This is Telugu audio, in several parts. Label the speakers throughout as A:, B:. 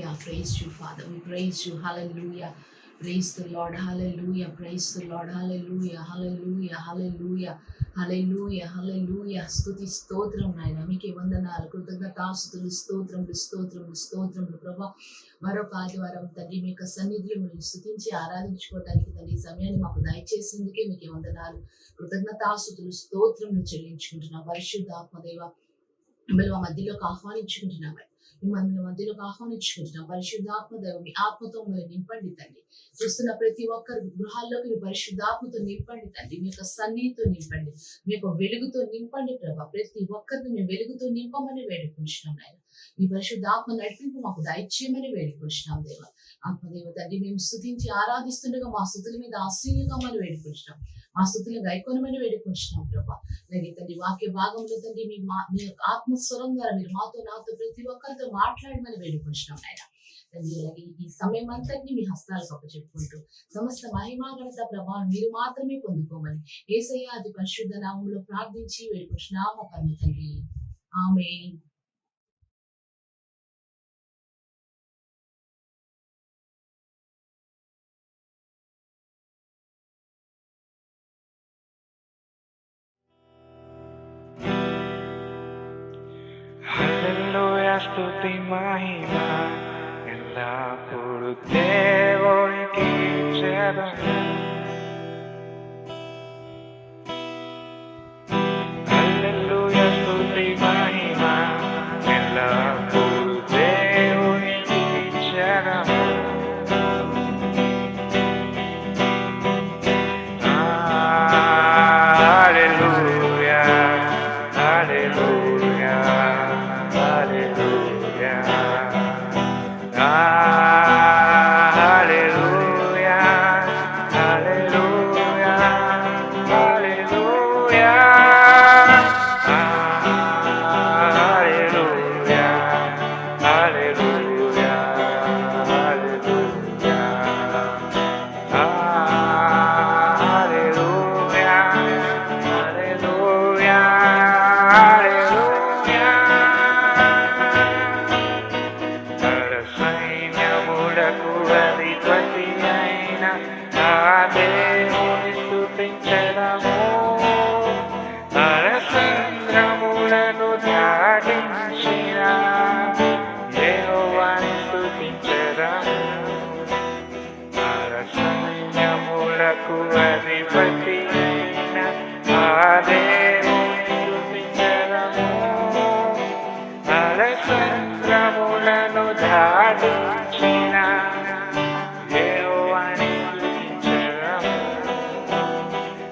A: Hallelujah. Praise you, Father. We praise you. Hallelujah. Praise the Lord. Hallelujah. Praise the Lord. Hallelujah. Hallelujah. Hallelujah. Hallelujah. Hallelujah. స్తుతి స్తోత్రం నాయన మీకే వందనాలు కృతజ్ఞతాస్తుతులు స్తోత్రములు స్తోత్రములు స్తోత్రములు ప్రభా మరొక ఆదివారం తండ్రి మీ యొక్క సన్నిధిలో మీరు స్తుతించి ఆరాధించుకోవడానికి తండ్రి ఈ సమయాన్ని మాకు దయచేసేందుకే మీకే వందనాలు కృతజ్ఞతాస్తుతులు స్తోత్రములు చెల్లించుకుంటున్నాం పరిశుద్ధ ఆత్మదేవ మిమ్మల్ని మా మధ్యలోకి ఆహ్వానించుకుంటున్నాం మిమ్మల్ని మధ్యలోకి ఆహ్వానించుకుంటున్నాం పరిశుద్ధాత్మ దేవ మీ ఆత్మతో మిమ్మల్ని నింపండి తండ్రి చూస్తున్న ప్రతి ఒక్కరు గృహాల్లోకి మీ పరిశుద్ధాత్మతో నింపండి తండ్రి మీ యొక్క సన్నిధితో నింపండి మీ యొక్క వెలుగుతో నింపండి ప్రభా ప్రతి ఒక్కరిని మీ వెలుగుతో నింపమని వేడుకుంటున్నాం ఆయన మీ పరిశుద్ధాత్మ నడిపింపు మాకు దయచేయమని వేడుకుంటున్నాం దేవ ఆత్మదేవ తండ్రి మేము స్తుతించి ఆరాధిస్తుండగా మా స్తుతుల మీద ఆశీర్వదమని వేడుకుంటున్నాం మా స్తుతులను గైకొనమని వేడుకుంటున్నాం ప్రభా అలాగే తండ్రి వాక్య భాగంలో తండ్రి మీ యొక్క ఆత్మస్వరం ద్వారా మీరు మాతో నాతో ప్రతి ఒక్కరితో మాట్లాడమని వేడుకుంటున్నాం ఆయన తండ్రి అలాగే ఈ సమయం అంతటిని మీ హస్తాలకు అప్పచెప్పుకుంటూ సమస్త మహిమాగణత ప్రభావం మీరు మాత్రమే పొందుకోమని యేసయ్య అతి పరిశుద్ధ నామంలో ప్రార్థించి వేడుకుంటున్నాం మా పరమ తండ్రి ఆమేన్.
B: హల్లెలూయా స్తుతి మహిమ ఎల్లప్పుడూ దేవునికి ఇచ్చెదము. హల్లెలూయా స్తుతి మహిమ ఎల్లప్పుడూ దేవునికి ఇచ్చెదము. హల్లెలూయా హల్లెలూయా Hallelujah, hallelujah, hallelujah, hallelujah, hallelujah, hallelujah, సైన్యములకు అధిపతి అయిన నా దేవుని స్తుతించెదము. నరసంద్రములను దాటించిన యెహోవాని స్తుతించెదము. నరసైన్యములకు అధిపతి అయిన నా దేవుని స్తుతించెదము. నరసంద్రములను దాటించిన యెహోవాని స్తుతించెదము.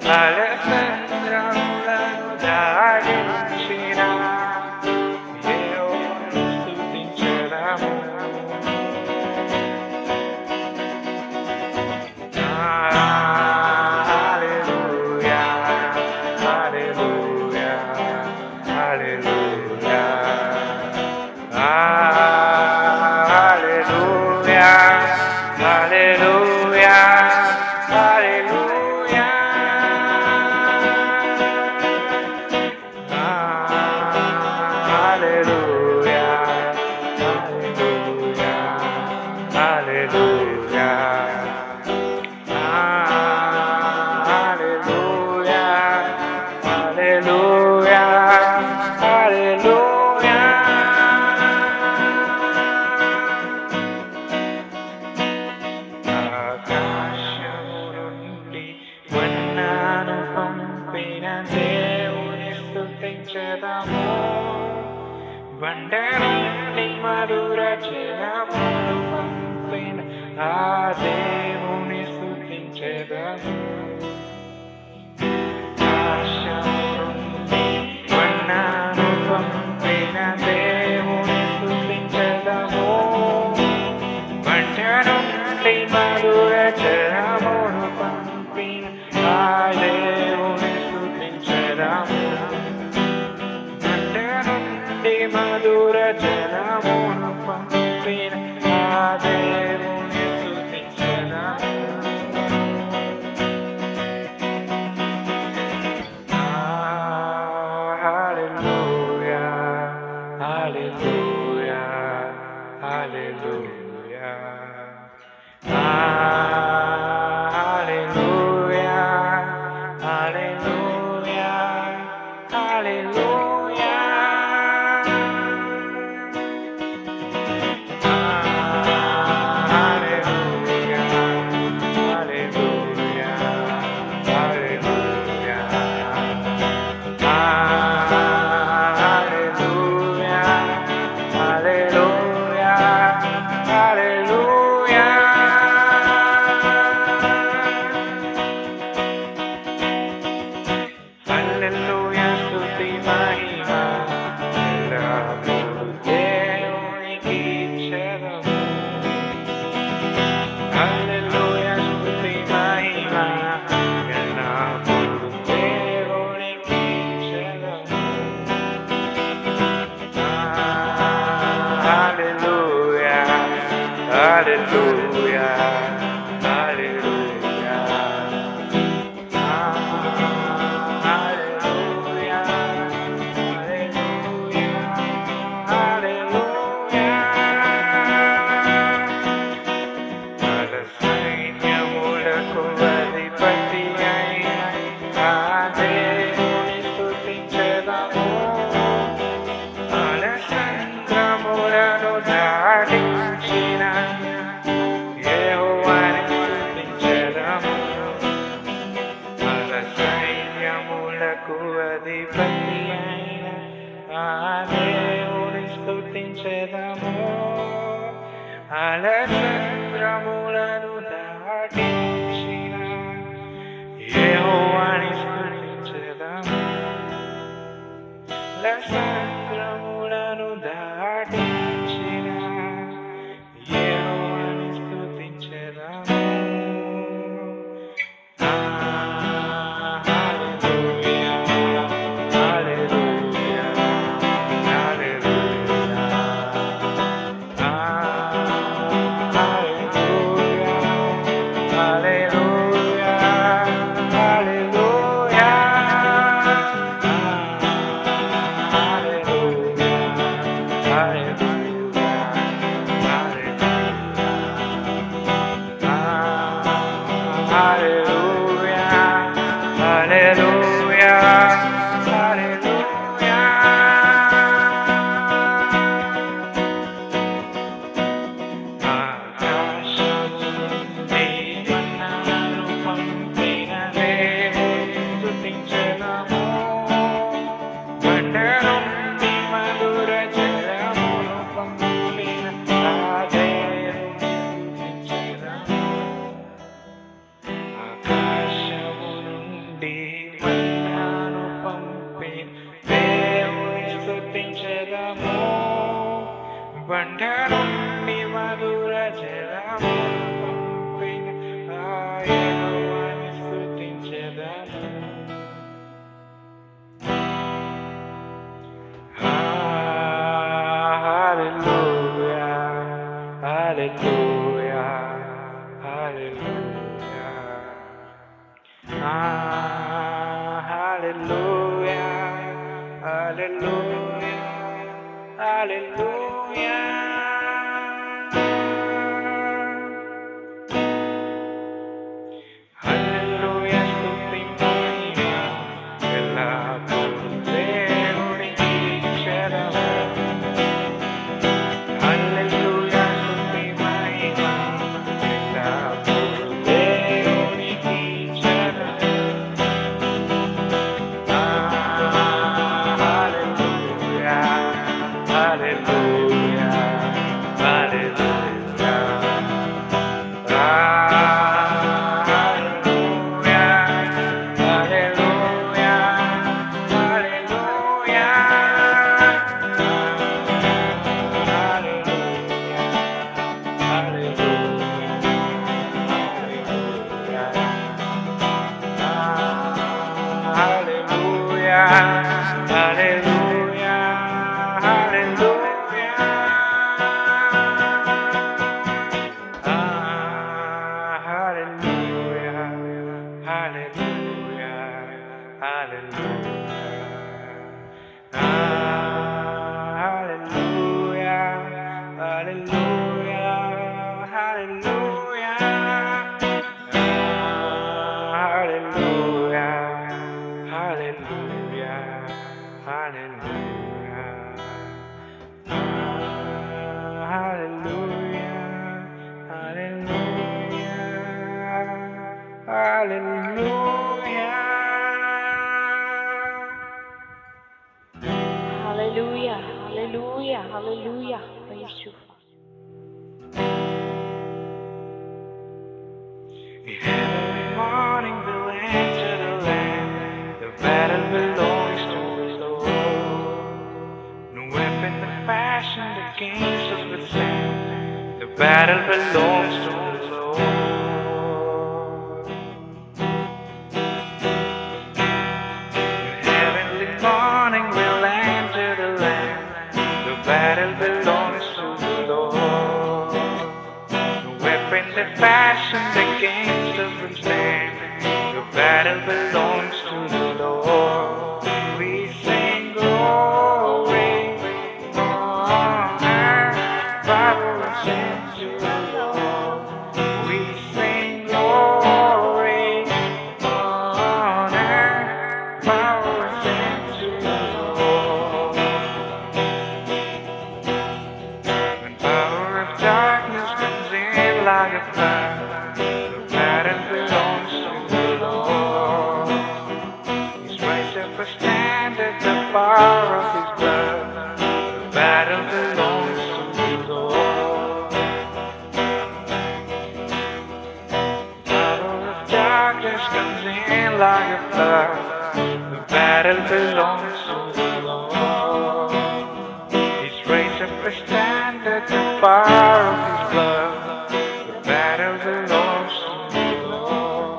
B: నరసంద్రములను దాటించిన యెహోవాని స్తుతించెదము. Hallelujah, hallelujah, hallelujah. Hallelujah, hallelujah, hallelujah. Hallelujah, hallelujah, hallelujah. Hallelujah, hallelujah, ఆకాశము నుండి మన్నాను పంపిన దేవుని స్తుతించెదము. బండ నుండి మధుర జలమును పంపిన ఆ దేవుని స్తుతించెదము. మన్నాను పంపిన దేవుని స్తుతించెదము. బండ నుండి మధుర జలమును పంపిన ఆ దేవుని స్తుతించెదము. బండ నుండి మధుర జలమును పంపిన ఆ దేవుని స్తుతించెదము. Hallelujah, hallelujah, hallelujah. Hallelujah. hallelujah, hallelujah, hallelujah, hallelujah, hallelujah, hallelujah, hallelujah.
C: Hallelujah, hallelujah, hallelujah. Praise you.
B: In heavenly morning we'll enter the land. The battle belongs to the Lord. No weapon that fashioned against us will stand. The battle belongs to the Lord. In heavenly morning we'll enter the land. The battle belongs to the Lord. No weapon that fashioned against us will stand. The battle belongs to the Lord. We sing glory, honor, power and strength to the Lord. We sing glory, honor, power and strength to the Lord. When power of darkness comes in like a flood, the battle belongs to the Lord. He's raised up a standard, the power of His blood. The battle belongs to the Lord. Power of darkness comes in like a flood. The battle belongs to the Lord. He's raised up a standard, the power of His blood. The battle belongs to the Lord.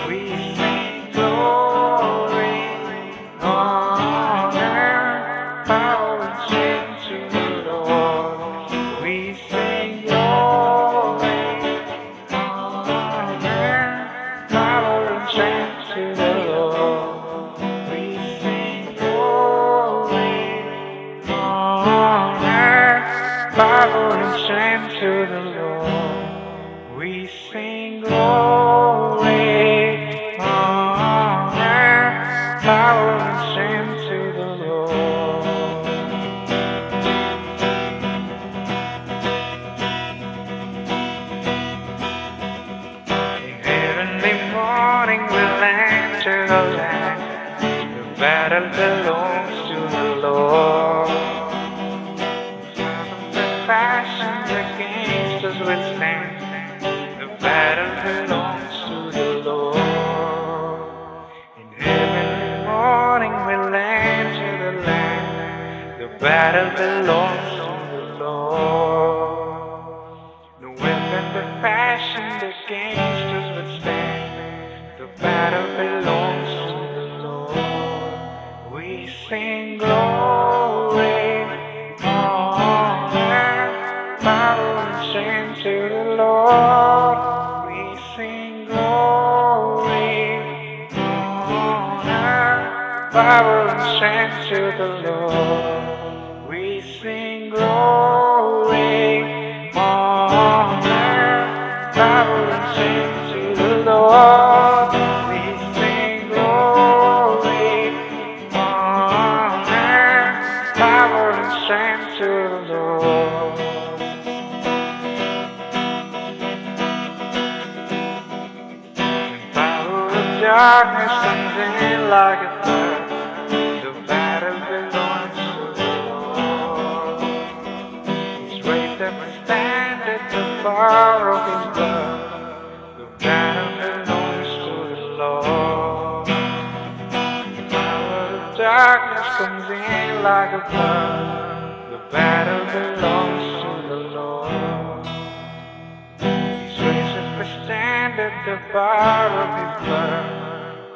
B: We sing glory, honor, power and strength to the Lord. We sing glory, honor, power and strength to the Lord. We sing glory, honor, power and strength to the Lord. We sing glory, honor, power and strength to the Lord. In heavenly morning we'll enter the land. The battle belongs to the Lord. The fashioned against us will stand. The battle belongs to the Lord. In heavenly morning we'll enter the land. The battle belongs to the Lord. No weapon that fashioned against us will stand. The battle belongs to the Lord. We sing glory, honor, power and strength to the Lord. We sing glory, honor, power and strength to the Lord. We sing glory, honor, power and strength to the Lord. We sing glory, honor, power and strength to the Lord. Power of darkness comes in like a flood. The battle belongs to the Lord. He's raised up a standard, the power of His blood. The battle belongs to the Lord. Power of darkness comes in like a flood. The battle belongs to the Lord. He's raised up a standard, the power of His blood.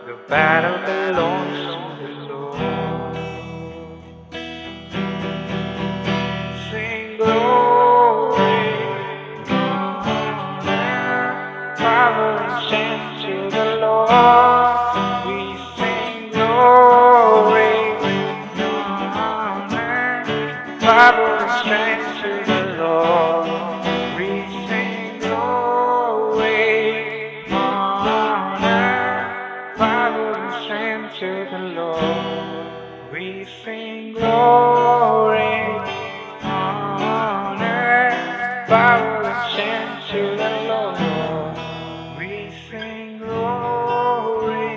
B: The battle belongs to the Lord. Sing glory, honor, power and strength to the Lord. We sing glory, honor, power and strength to the Lord. We sing glory. power and strength to the Lord. We sing glory,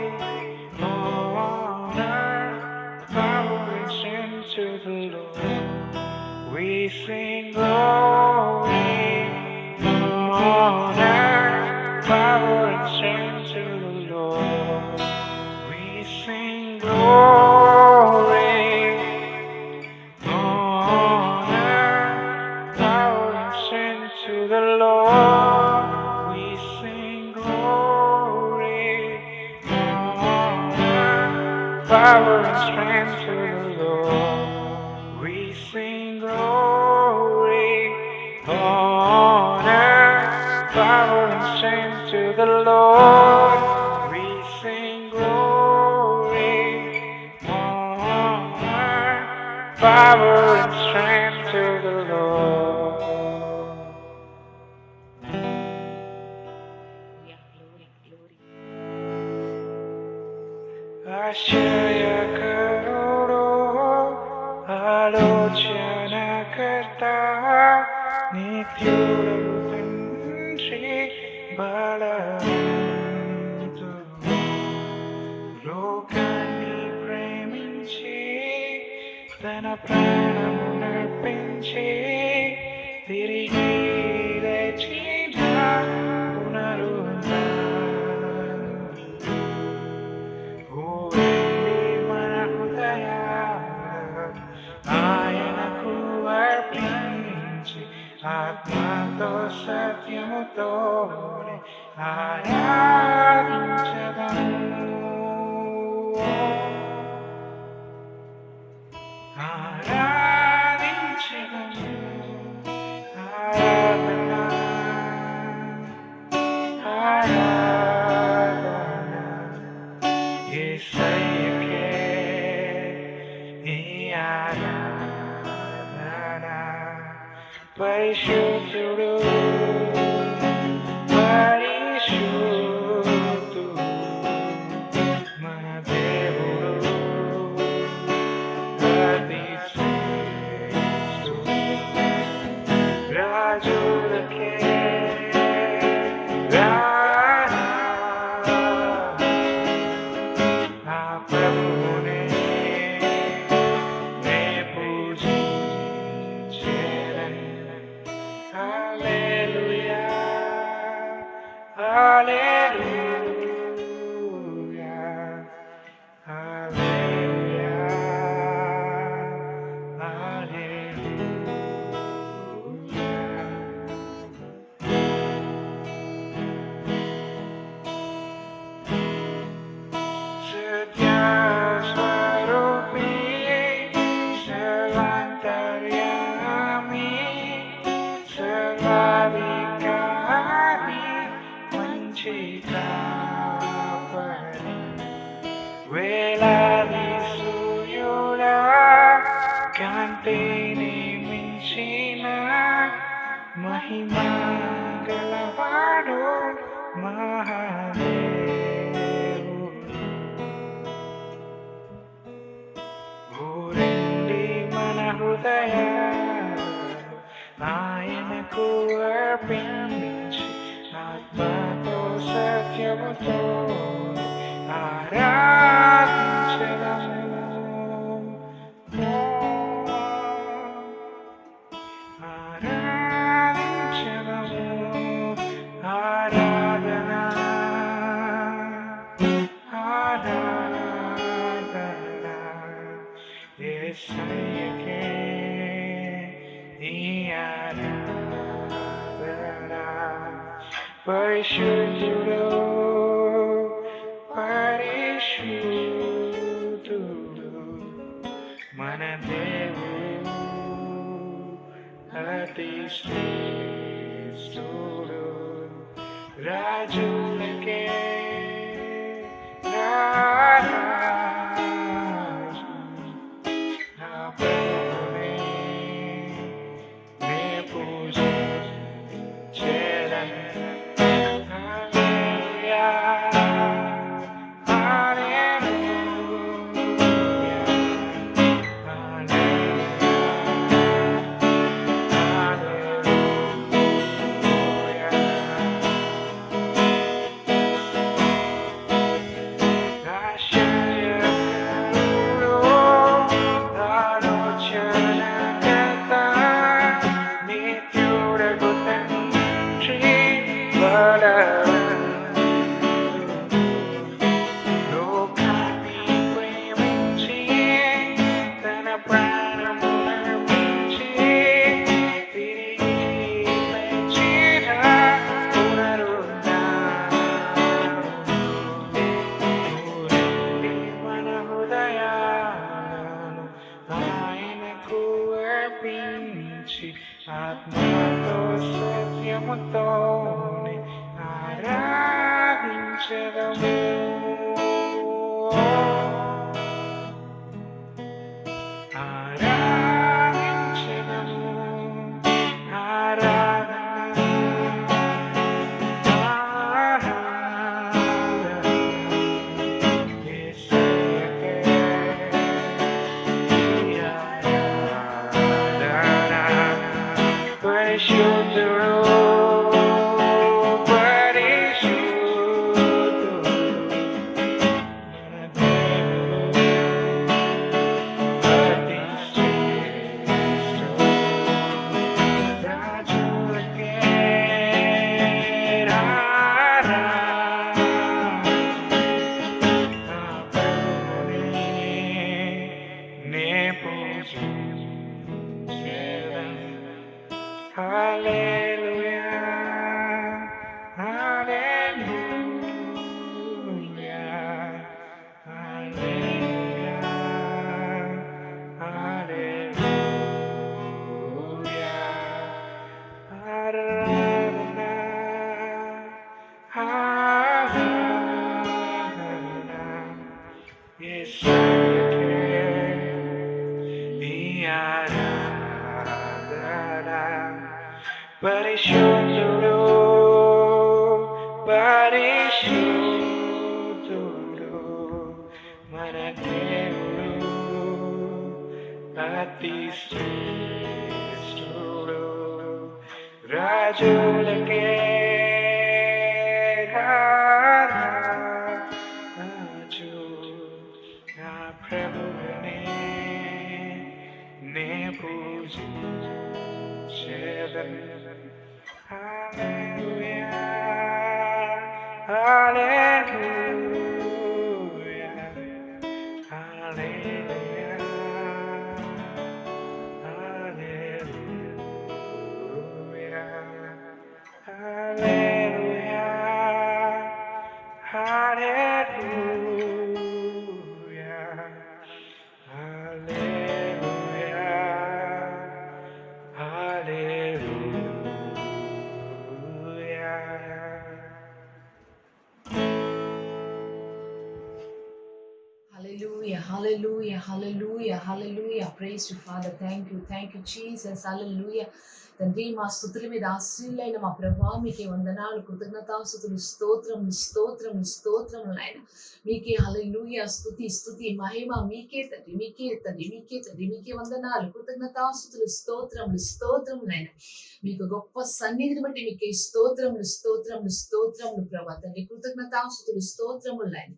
B: honor, power and strength to the Lord. We sing glory, honor, power and strength to the Lord. We sing glory, honor, power and strength to the Lord. We sing glory, honor, power and strength to the Lord. We sing glory, honor, power and strength to the Lord. We sing glory, honor, power and strength to the Lord.
A: Yeah, glory, glory.
B: आश्चर्य करो आलोचना करता नित्युडु తండ్రి బలవంతుడు లోకాన్ని ప్రేమించి తన ప్రాణమునర్పించి తిరిగి లేచిన పునరుద్ధానుడు ఊరండి మన హృదయాలను ఆయనకు అర్పించి ఆత్మతో సత్యముతో ఆరాధించదము ఆరాధించదము ఆరాధన ఆరాధన యేసయ్యకే ఈ ఆరాధన పరిశుద్ధుడు పరిశుద్ధుడు మన దేవుడు అతి శ్రేష్ఠుడు రాజులకే రాజా ఆ ప్రభువునే నే పూజించేదను. హల్లెలూయా హల్లెలూయా హల్లెలూయా Setia Swarupi Selantaryami Selavikahi Menciptakan Veladi Suyuda Kantini Mincina Mahima Galavado Mahadevu ఊరండి మన హృదయాలను ఆయనకు అర్పించి ఆత్మతో సత్యముతో ఆరాధించదము ఆరాధించదము ఆరాధన ఆరాధన యేసయ్యకే ఈ ఆరాధన పరిశుద్ధుడు పరిశుద్ధుడు మన దేవుడు అతి శ్రేష్ఠుడు రాజులకే రాజు నా ప్రభువునే నే పూజించేదను. హల్లెలూయా హల్లెలూయా హల్లెలూయా హృదయముతోనే ఆరాధించెదము. ఆరాధించెదము, ఆరాధన, ఆరాధన యేసయ్యకే ఈ ఆరాధన. పరిశుద్ధుడు, పరిశుద్ధుడు మన దేవుడు, అతి శ్రేష్ఠుడు. రాజులకే ఆరాధన, ఆ ప్రభువునే నే పూజించెదను. Hallelujah, hallelujah, hallelujah, hallelujah. Aradhana, aradhana, Yesayake ఈ ఆరాధన. పరిశుద్ధుడు, పరిశుద్ధుడు మన దేవుడు, అతి శ్రేష్ఠుడు. రాజులకే రాజు, నా ప్రభువునే నే పూజించెదను. Hallelujah, hallelujah, hallelujah, hallelujah, hallelujah, hallelujah,
A: Hallelujah, hallelujah, hallelujah, hallelujah. Praise you, Father. Thank you, Jesus. Hallelujah. తండ్రి, మా స్తుతుల మీద ఆశీనులైన మా ప్రభా మీకే వందనాలు, కృతజ్ఞతాస్తుతులు, స్తోత్రములు నాయన. మీకే హల్లెలూయా, స్తుతి మహిమ మీకే తండ్రి, మీకే వందనాలు, కృతజ్ఞతాస్తుతులు, స్తోత్రములు నాయన. మీకు గొప్ప సన్నిధిని బట్టి మీకే స్తోత్రములు ప్రభా తండ్రి. కృతజ్ఞతాస్తుతులు, స్తోత్రములు నాయన.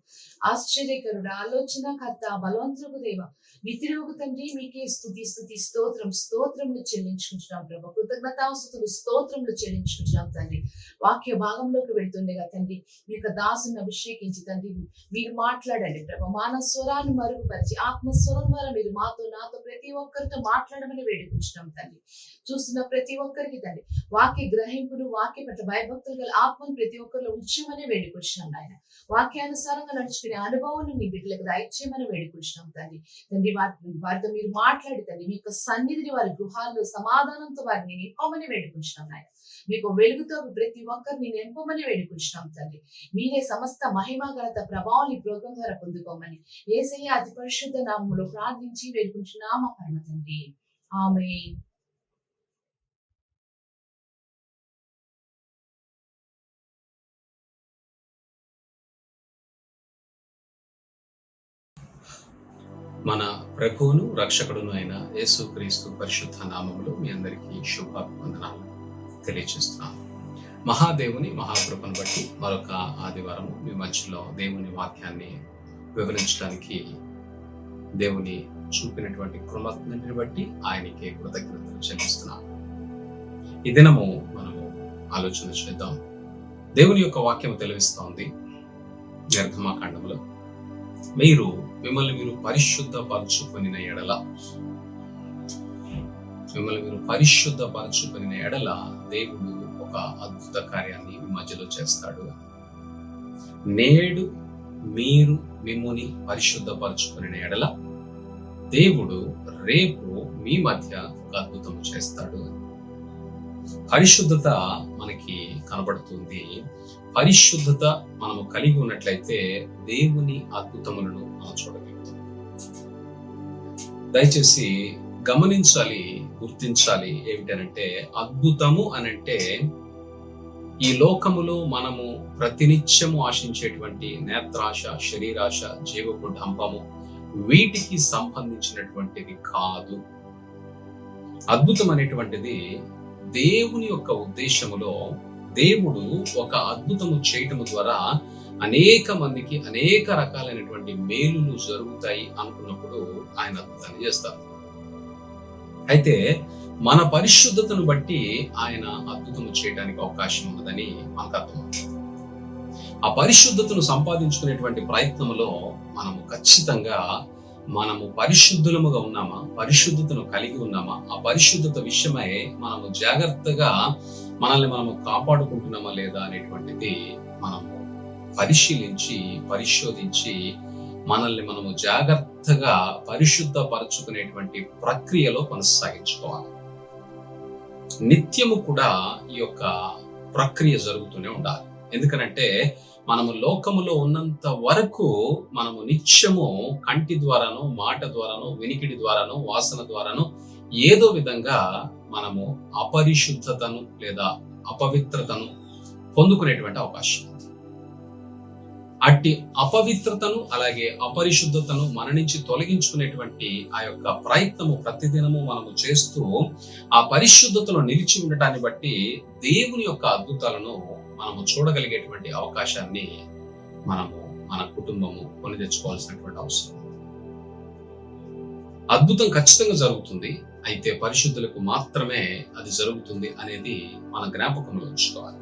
A: ఆశ్చర్యకరుడు, ఆలోచనకర్త, బలవంతులకు దేవ, నిత్యుడగు తండ్రి, మీకే స్తుతి స్తోత్రములు చెల్లించుకుంటున్నాం ప్రభా. కృతజ్ఞతాస్తుతులు, స్తోత్రములు చెల్లించుకుంటున్నాం తండ్రి. వాక్య భాగంలోకి వెళ్తుండగా తండ్రి, మీ యొక్క దాసుని అభిషేకించి తండ్రి మీరు మాట్లాడండి ప్రభా. మానవ స్వరాన్ని మరుగుపరిచి ఆత్మస్వరం ద్వారా మీరు నాతో ప్రతి ఒక్కరితో మాట్లాడమని వేడుకుంటున్నాం తండ్రి. చూస్తున్న ప్రతి ఒక్కరికి తండ్రి వాక్య గ్రహింపును, వాక్య పట్ల భయభక్తులు గల ఆత్మను ప్రతి ఒక్కరిలో ఉంచమని వేడుకుంటున్నాం నాయన. వాక్యానుసారంగా నడుచుకునే అనుభవం మీ బిడ్డలకు దయచేయమని వేడుకుంటున్నాం తండ్రి. వారితో మీరు మాట్లాడి తండ్రి మీ యొక్క సన్నిధిని వారి గృహాల్లో సమాధానంతో వారిని నింపమని వేడుకుంటున్నాం నాయన. మీకు వెలుగుతో ప్రతి ఒక్కరిని నింపమని వేడుకుంటున్నాం తండ్రి. మీరే సమస్త మహిమ ఘనత ప్రభావం ఈ ప్రోగ్రాం ద్వారా పొందుకోమని యేసయ్య అతి పరిశుద్ధ నామములో ప్రార్థించి వేడుకుంటున్నాం మా పరమ తండ్రి. ఆమేన్.
D: మన ప్రభువును రక్షకుడును అయిన యేసుక్రీస్తు పరిశుద్ధ నామములో మీ అందరికీ శుభాభివందనాలు తెలియజేస్తున్నాను. మహాదేవుని మహాకృపను బట్టి మరొక ఆదివారం మీ మధ్యలో దేవుని వాక్యాన్ని వివరించడానికి దేవుని చూపినటువంటి కృపను బట్టి ఆయనకి కృతజ్ఞతలు చెల్లిస్తున్నాను. ఈ దినము మనము ఆలోచన చేద్దాం. దేవుని యొక్క వాక్యం తెలివిస్తోంది నిర్గమకాండములో, మిమ్మల్ని మీరు పరిశుద్ధపరచుకొనిన ఎడల, దేవుడు ఒక అద్భుత కార్యాన్ని మీ మధ్యలో చేస్తాడు. నేడు మీరు మిమ్మల్ని పరిశుద్ధపరచుకొనిన ఎడల దేవుడు రేపు మీ మధ్య ఒక అద్భుతం చేస్తాడు. పరిశుద్ధత మనకి కనబడుతుంది. పరిశుద్ధత మనము కలిగి ఉన్నట్లయితే దేవుని అద్భుతములను మనం చూడగలుగుతాం. దయచేసి గమనించాలి, గుర్తించాలి. ఏమిటనంటే అద్భుతము అనంటే ఈ లోకములో మనము ప్రతినిత్యము ఆశించేటువంటి నేత్రాశ, శరీరాశ, జీవపు డంపము, వీటికి సంబంధించినటువంటిది కాదు. అద్భుతం అనేటువంటిది దేవుని యొక్క ఉద్దేశములో దేవుడు ఒక అద్భుతము చేయటము ద్వారా అనేక మందికి అనేక రకాలైనటువంటి మేలులు జరుగుతాయి అనుకున్నప్పుడు ఆయన అద్భుతాన్ని చేస్తారు. అయితే మన పరిశుద్ధతను బట్టి ఆయన అద్భుతము చేయడానికి అవకాశం ఉన్నదని మనకు అర్థమవుతుంది. ఆ పరిశుద్ధతను సంపాదించుకునేటువంటి ప్రయత్నంలో మనము ఖచ్చితంగా మనము పరిశుద్ధులముగా ఉన్నామా, పరిశుద్ధతను కలిగి ఉన్నామా, ఆ పరిశుద్ధత విషయమై మనము జాగ్రత్తగా మనల్ని మనము కాపాడుకుంటున్నామా లేదా అనేటువంటిది మనము పరిశీలించి పరిశోధించి మనల్ని మనము జాగ్రత్తగా పరిశుద్ధపరచుకునేటువంటి ప్రక్రియలో కొనసాగించుకోవాలి. నిత్యము కూడా ఈ యొక్క ప్రక్రియ జరుగుతూనే ఉండాలి. ఎందుకనంటే మనము లోకములో ఉన్నంత వరకు మనము నిత్యము కంటి ద్వారానో, మాట ద్వారానో, వినికిడి ద్వారానో, వాసన ద్వారానో ఏదో విధంగా మనము అపరిశుద్ధతను లేదా అపవిత్రతను పొందుకునేటువంటి అవకాశం ఉంది. అట్టి అపవిత్రతను అలాగే అపరిశుద్ధతను మన నుంచి తొలగించుకునేటువంటి ఆ యొక్క ప్రయత్నము ప్రతిదినము మనము చేస్తూ ఆ పరిశుద్ధతలో నిలిచి ఉండటాన్ని బట్టి దేవుని యొక్క అద్భుతాలను మనము చూడగలిగేటువంటి అవకాశాన్ని మనము మన కుటుంబము కొని తెచ్చుకోవాల్సినటువంటి అవసరం. అద్భుతం ఖచ్చితంగా జరుగుతుంది, అయితే పరిశుద్ధులకు మాత్రమే అది జరుగుతుంది అనేది మన జ్ఞాపకంలో ఉంచుకోవాలి.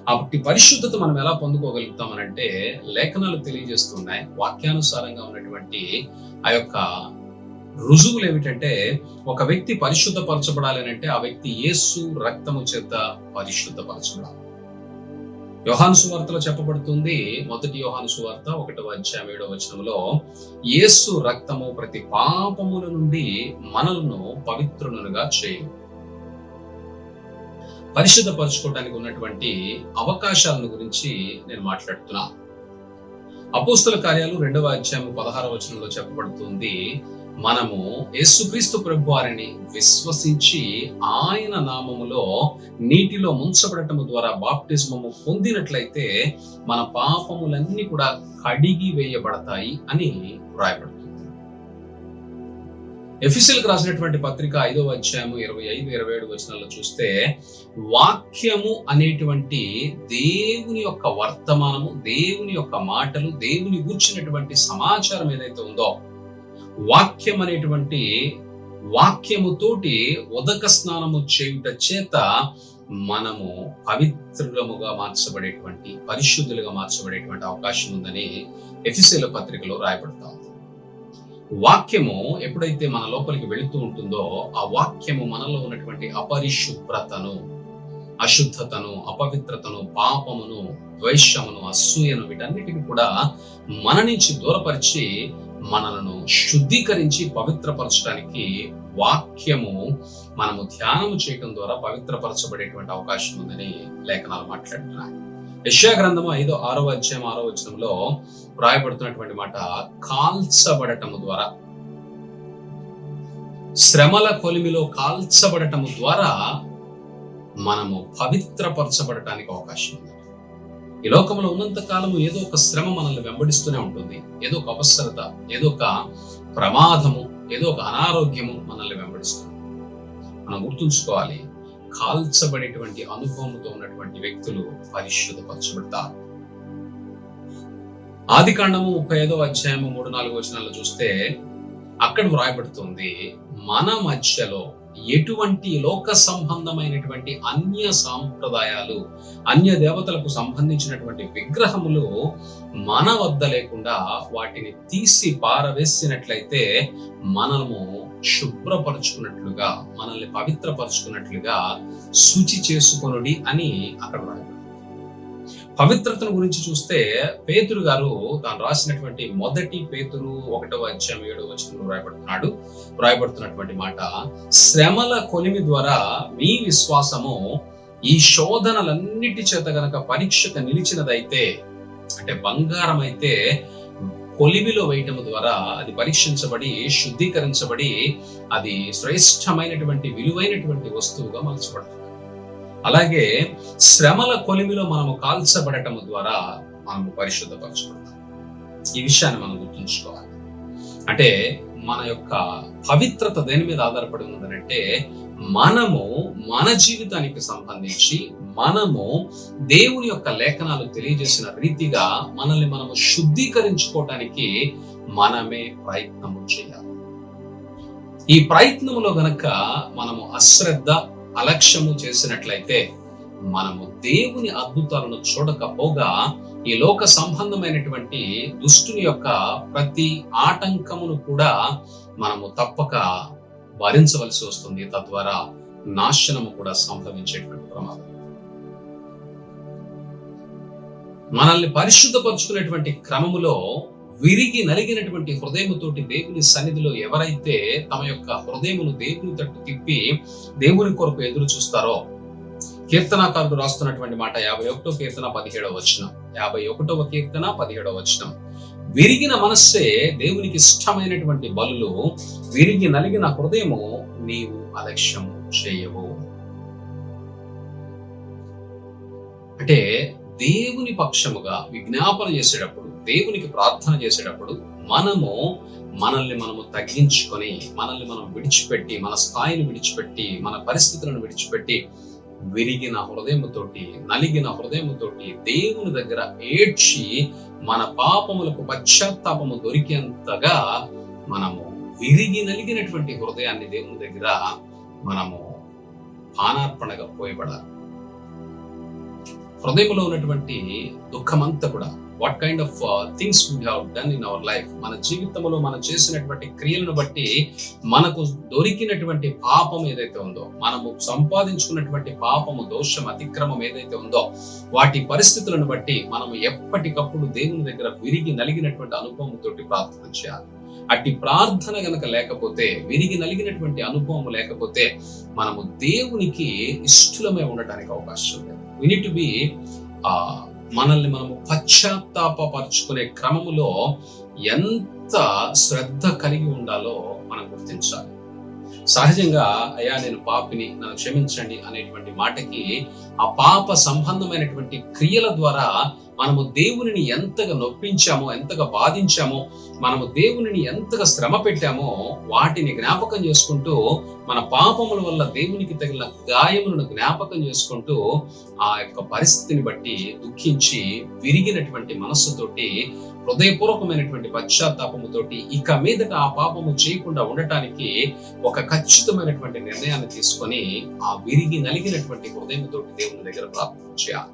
D: కాబట్టి పరిశుద్ధత మనం ఎలా పొందుకోగలుగుతాం అనంటే లేఖనాలు తెలియజేస్తున్నాయి. వాక్యానుసారంగా ఉన్నటువంటి ఆ యొక్క రుజువులు ఏమిటంటే ఒక వ్యక్తి పరిశుద్ధపరచబడాలి అంటే ఆ వ్యక్తి యేసు రక్తము చేత పరిశుద్ధపరచబడాలి. యోహాను సువార్తలో చెప్పబడుతుంది, 1 యోహాను సువార్త 1:7 యేసు రక్తము ప్రతి పాపముల నుండి మనలను పవిత్రులుగా చేయు. పరిశుద్ధపరచుకోవడానికి ఉన్నటువంటి అవకాశాలను గురించి నేను మాట్లాడుతున్నా. అపోస్తల కార్యాలు 2:16 చెప్పబడుతుంది, మనము యేసుక్రీస్తు ప్రభు వారిని విశ్వసించి ఆయన నామములో నీటిలో ముంచబడటము ద్వారా బాప్టిజమము పొందినట్లయితే మన పాపములన్నీ కూడా కడిగి వేయబడతాయి అని వ్రాయబడుతుంది. ఎఫెసీయులకు రాసినటువంటి పత్రిక 5:25-27 చూస్తే వాక్యము అనేటువంటి దేవుని యొక్క వర్తమానము, దేవుని యొక్క మాటలు, దేవుని గూర్చినటువంటి సమాచారం ఏదైతే ఉందో వాక్యం అనేటువంటి వాక్యముతోటి ఉదక స్నానము చేయుట చేత మనము పవిత్రులముగా మార్చబడేటువంటి, పరిశుద్ధులుగా మార్చబడేటువంటి అవకాశం ఉందని ఎఫెసీయుల పత్రికలో రాయబడతా ఉంది. వాక్యము ఎప్పుడైతే మన లోపలికి వెళుతూ ఉంటుందో ఆ వాక్యము మనలో ఉన్నటువంటి అపరిశుభ్రతను, అశుద్ధతను, అపవిత్రతను, పాపమును, ద్వేషమును, అసూయను వీటన్నిటిని కూడా మన నుంచి దూరపరిచి మనలను శుద్ధీకరించి పవిత్రపరచడానికి వాక్యము మనము ధ్యానము చేయటం ద్వారా పవిత్రపరచబడేటువంటి అవకాశం ఉందని లేఖనాలు మాట్లాడుతున్నాయి. యెషయా గ్రంథము 5:6 వ్రాయబడుతున్నటువంటి మాట, కాల్చబడటము ద్వారా, శ్రమల కొలిమిలో కాల్చబడటము ద్వారా మనము పవిత్రపరచబడటానికి అవకాశం ఉంది. ఈ లోకంలో ఉన్నంత కాలము ఏదో ఒక శ్రమ మనల్ని వెంబడిస్తూనే ఉంటుంది. ఏదో ఒక అవసరత, ఏదో ఒక ప్రమాదము, ఏదో ఒక అనారోగ్యము మనల్ని వెంబడిస్తుంది. మనం గుర్తుంచుకోవాలి, కాల్చబడేటువంటి అనుభవంతో ఉన్నటువంటి వ్యక్తులు పరిశుద్ధపరచబడతారు. ఆదికాండము 35:3-4 చూస్తే అక్కడ వ్రాయబడుతుంది, మన మధ్యలో ఎటువంటి లోక సంబంధమైనటువంటి అన్య సాంప్రదాయాలు, అన్య దేవతలకు సంబంధించినటువంటి విగ్రహములు మన వద్ద లేకుండా వాటిని తీసి పారవేసినట్లయితే మనము శుభ్రపరచుకున్నట్లుగా, మనల్ని పవిత్రపరచుకున్నట్లుగా శుచి చేసుకొనుడి అని అక్కడ రాయబడింది. పవిత్రతను గురించి చూస్తే పేతురు గారు తాను రాసినటువంటి 1 పేతురు 1:7 వ్రాయబడుతున్నటువంటి మాట, శ్రమల కొలిమి ద్వారా మీ విశ్వాసము ఈ శోధనలన్నిటి చేత గనక పరీక్షకు నిలిచినదైతే, అంటే బంగారం అయితే కొలిమిలో వేయటం ద్వారా అది పరీక్షించబడి శుద్ధీకరించబడి అది శ్రేష్టమైనటువంటి విలువైనటువంటి వస్తువుగా మలచబడుతుంది. అలాగే శ్రమల కొలిమిలో మనము కాల్చబడటం ద్వారా మనము పరిశుద్ధపరచబడతాం. ఈ విషయాన్ని మనం గుర్తుంచుకోవాలి. అంటే మన యొక్క పవిత్రత దేని మీద ఆధారపడి ఉన్నదంటే, మనము మన జీవితానికి సంబంధించి మనము దేవుని యొక్క లేఖనాలు తెలియజేసిన రీతిగా మనల్ని మనము శుద్ధీకరించుకోవటానికి మనమే ప్రయత్నము చేయాలి. ఈ ప్రయత్నములో గనక మనము అశ్రద్ధ అలక్ష్యము చేసినట్లయితే మనము దేవుని అద్భుతాలను చూడకపోగా ఈ లోక సంబంధమైనటువంటి దుష్టుని యొక్క ప్రతి ఆటంకమును కూడా మనము తప్పక భరించవలసి వస్తుంది. తద్వారా నాశనము కూడా సంభవించేటువంటి ప్రమాదం. మనల్ని పరిశుద్ధపరుచుకునేటువంటి క్రమములో విరిగి నలిగినటువంటి హృదయముతోటి దేవుని సన్నిధిలో ఎవరైతే తమ యొక్క హృదయమును దేవుని తట్టు తిప్పి దేవుని కొరకు ఎదురు చూస్తారో, కీర్తనాకారుడు రాస్తున్నటువంటి మాట 51వ కీర్తన 17వ వచనం, 51వ కీర్తన 17వ వచనం, విరిగిన మనస్సే దేవునికి ఇష్టమైనటువంటి బలులు, విరిగి నలిగిన హృదయము నీవు అలక్ష్యము చేయవు. అంటే దేవుని పక్షముగా విజ్ఞాపన చేసేటప్పుడు, దేవునికి ప్రార్థన చేసేటప్పుడు మనల్ని తగ్గించుకొని, మనల్ని మనం విడిచిపెట్టి, మన స్థాయిని విడిచిపెట్టి, మన పరిస్థితులను విడిచిపెట్టి, విరిగిన హృదయముతోటి, నలిగిన హృదయముతోటి దేవుని దగ్గర ఏడ్చి మన పాపములకు పశ్చాత్తాపము దొరికేంతగా మనము విరిగి నలిగినటువంటి హృదయాన్ని దేవుని దగ్గర మనము పానార్పణగా పోయబడాలి. హృదయంలో ఉన్నటువంటి దుఃఖమంతా కూడా, what kind of things we have done in our life, మన జీవితంలో మనం చేసినటువంటి క్రియలను బట్టి మనకు దొరికినటువంటి పాపం ఏదైతే ఉందో, మనము సంపాదించుకున్నటువంటి పాపము, దోషం, అతిక్రమం ఏదైతే ఉందో, వాటి పరిస్థితులను బట్టి మనము ఎప్పటికప్పుడు దేవుని దగ్గర విరిగి నలిగినటువంటి అనుభవంతో ప్రార్థన చేయాలి. అట్టి ప్రార్థన గనక లేకపోతే, విరిగి నలిగినటువంటి అనుభవం లేకపోతే, మనము దేవునికి ఇష్టలమై ఉండటానికి అవకాశం లేదు. We need to be మనల్ని మనము పశ్చాత్తాపరుచుకునే క్రమములో ఎంత శ్రద్ధ కలిగి ఉండాలో మనం గుర్తించాలి. సహజంగా అయ్యా నేను పాపిని, నన్ను క్షమించండి అనేటువంటి మాటకి ఆ పాప సంబంధమైనటువంటి క్రియల ద్వారా మనము దేవునిని ఎంతగా నొప్పించామో, ఎంతగా బాధించామో, మనము దేవునిని ఎంతగా శ్రమ పెట్టామో వాటిని జ్ఞాపకం చేసుకుంటూ, మన పాపముల వల్ల దేవునికి తగిన గాయములను జ్ఞాపకం చేసుకుంటూ ఆ యొక్క పరిస్థితిని బట్టి దుఃఖించి విరిగినటువంటి మనస్సుతోటి, హృదయపూర్వకమైనటువంటి పశ్చాత్తాపముతోటి ఇక మీదట ఆ పాపము చేయకుండా ఉండటానికి ఒక ఖచ్చితమైనటువంటి నిర్ణయాన్ని తీసుకొని ఆ విరిగి నలిగినటువంటి హృదయంతోటి దేవుని దగ్గర ప్రార్థన చేయాలి.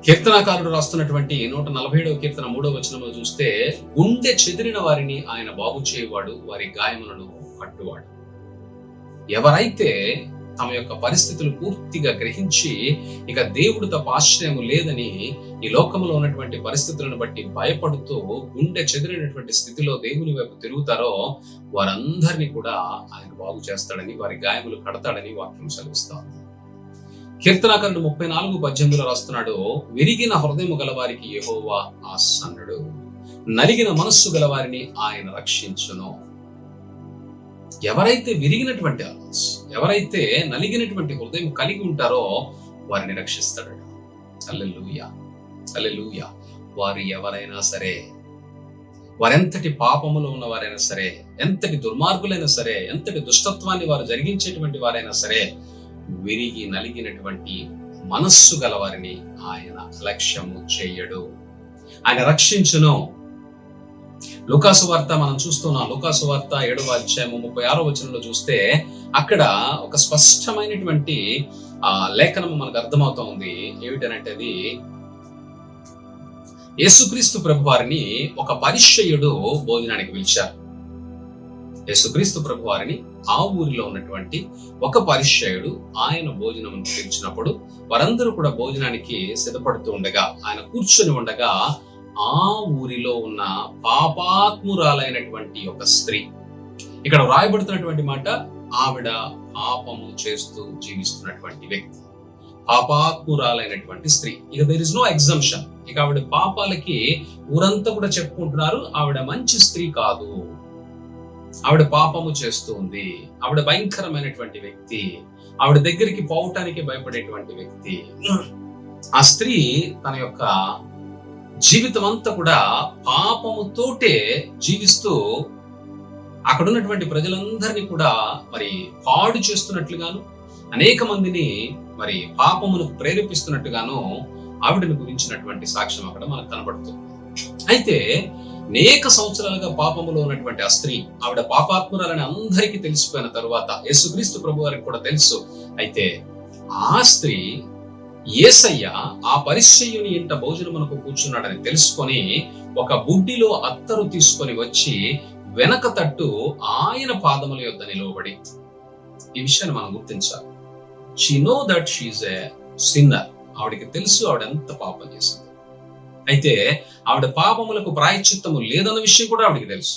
D: కీర్తనాకారుడు రాస్తున్నటువంటి 147వ కీర్తన 3వ వచనంలో చూస్తే, గుండె చెదిరిన వారిని ఆయన బాగు చేయవాడు, వారి గాయములను కట్టువాడు. ఎవరైతే తమ యొక్క పరిస్థితులు పూర్తిగా గ్రహించి ఇక దేవుడు తప్ప ఆశ్రయం లేదని ఈ లోకంలో ఉన్నటువంటి పరిస్థితులను బట్టి భయపడుతూ గుండె చెదిరినటువంటి స్థితిలో దేవుని వైపు తిరుగుతారో వారందరినీ కూడా ఆయన బాగు చేస్తాడని, వారి గాయములు కడతాడని వాక్యం సెలవిస్తా ఉంది. కీర్తనాకారుడు 34:18 రాస్తున్నాడు, విరిగిన హృదయము గలవారికి యెహోవా ఆసన్నుడు, నలిగిన మనస్సు గలవారిని ఆయన రక్షించును. ఎవరైతే విరిగినటువంటి ఎవరైతే నలిగినటువంటి హృదయం కలిగి ఉంటారో వారిని రక్షిస్తాడు. హల్లెలూయా, హల్లెలూయా. వారు ఎవరైనా సరే, వారెంతటి పాపములో ఉన్న వారైనా సరే, ఎంతటి దుర్మార్గులైనా సరే, ఎంతటి దుష్టత్వాన్ని వారు జరిగించేటువంటి వారైనా సరే, విరిగి నలిగినటువంటి మనస్సు గలవారిని ఆయన అలక్ష్యము చేయడు, ఆయన రక్షించును. లూకాసు వార్త మనం చూస్తున్నాం. లూకాసు వార్త 7వ అధ్యాయము 36వ వచనంలో చూస్తే అక్కడ ఒక స్పష్టమైనటువంటి లేఖనము మనకు అర్థమవుతా ఉంది. ఏమిటనంటే అది యేసుక్రీస్తు ప్రభు వారిని ఒక పరిసయ్యుడు భోజనానికి పిలిచారు. యేసుక్రీస్తు ప్రభు వారిని ఆ ఊరిలో ఉన్నటువంటి ఒక పరిసయ్యుడు ఆయన భోజనం పిలిచినప్పుడు వారందరూ కూడా భోజనానికి సిద్ధపడుతూ ఉండగా, ఆయన కూర్చొని ఉండగా ఆ ఊరిలో ఉన్న పాపాత్మురాలైనటువంటి ఒక స్త్రీ, ఇక్కడ వ్రాయబడుతున్నటువంటి మాట ఆవిడ పాపము చేస్తూ జీవిస్తున్నటువంటి వ్యక్తి, పాపాత్మురాలైనటువంటి స్త్రీ. ఇక దేర్ ఇస్ నో ఎగ్జంప్షన్. ఇక ఆవిడ పాపాలకి ఊరంతా కూడా చెప్పుకుంటున్నారు, ఆవిడ మంచి స్త్రీ కాదు, ఆవిడ పాపము చేస్తూ ఉంది, ఆవిడ భయంకరమైనటువంటి వ్యక్తి, ఆవిడ దగ్గరికి పోవటానికి భయపడేటువంటి వ్యక్తి. ఆ స్త్రీ తన యొక్క జీవితం అంతా కూడా పాపముతోటే జీవిస్తూ అక్కడ ఉన్నటువంటి ప్రజలందరినీ కూడా మరి పాడు చేస్తున్నట్లుగాను, అనేక మందిని మరి పాపమును ప్రేరేపిస్తున్నట్టుగాను ఆవిడను గురించినటువంటి సాక్ష్యం అక్కడ మనకు కనబడుతుంది. అయితే అనేక సంవత్సరాలుగా పాపములో ఉన్నటువంటి ఆ స్త్రీ, ఆవిడ పాపాత్మురాలని అందరికీ తెలిసిపోయిన తరువాత, యేసుక్రీస్తు ప్రభు వారికి కూడా తెలుసు. అయితే ఆ స్త్రీ యేసయ్య ఆ పరిసయ్యుని ఇంట భోజనమునకు కూర్చున్నాడని తెలుసుకొని ఒక బుడ్డిలో అత్తరు తీసుకొని వచ్చి వెనక తట్టు ఆయన పాదముల యొద్ద నిలవబడి, ఈ విషయాన్ని మనం గుర్తించాలి. She know that she is a sinner. ఆవిడకి తెలుసు ఆవిడ ఎంత పాపం చేసింది. అయితే ఆవిడ పాపములకు ప్రాయశ్చిత్తము లేదన్న విషయం కూడా ఆవిడకి తెలుసు.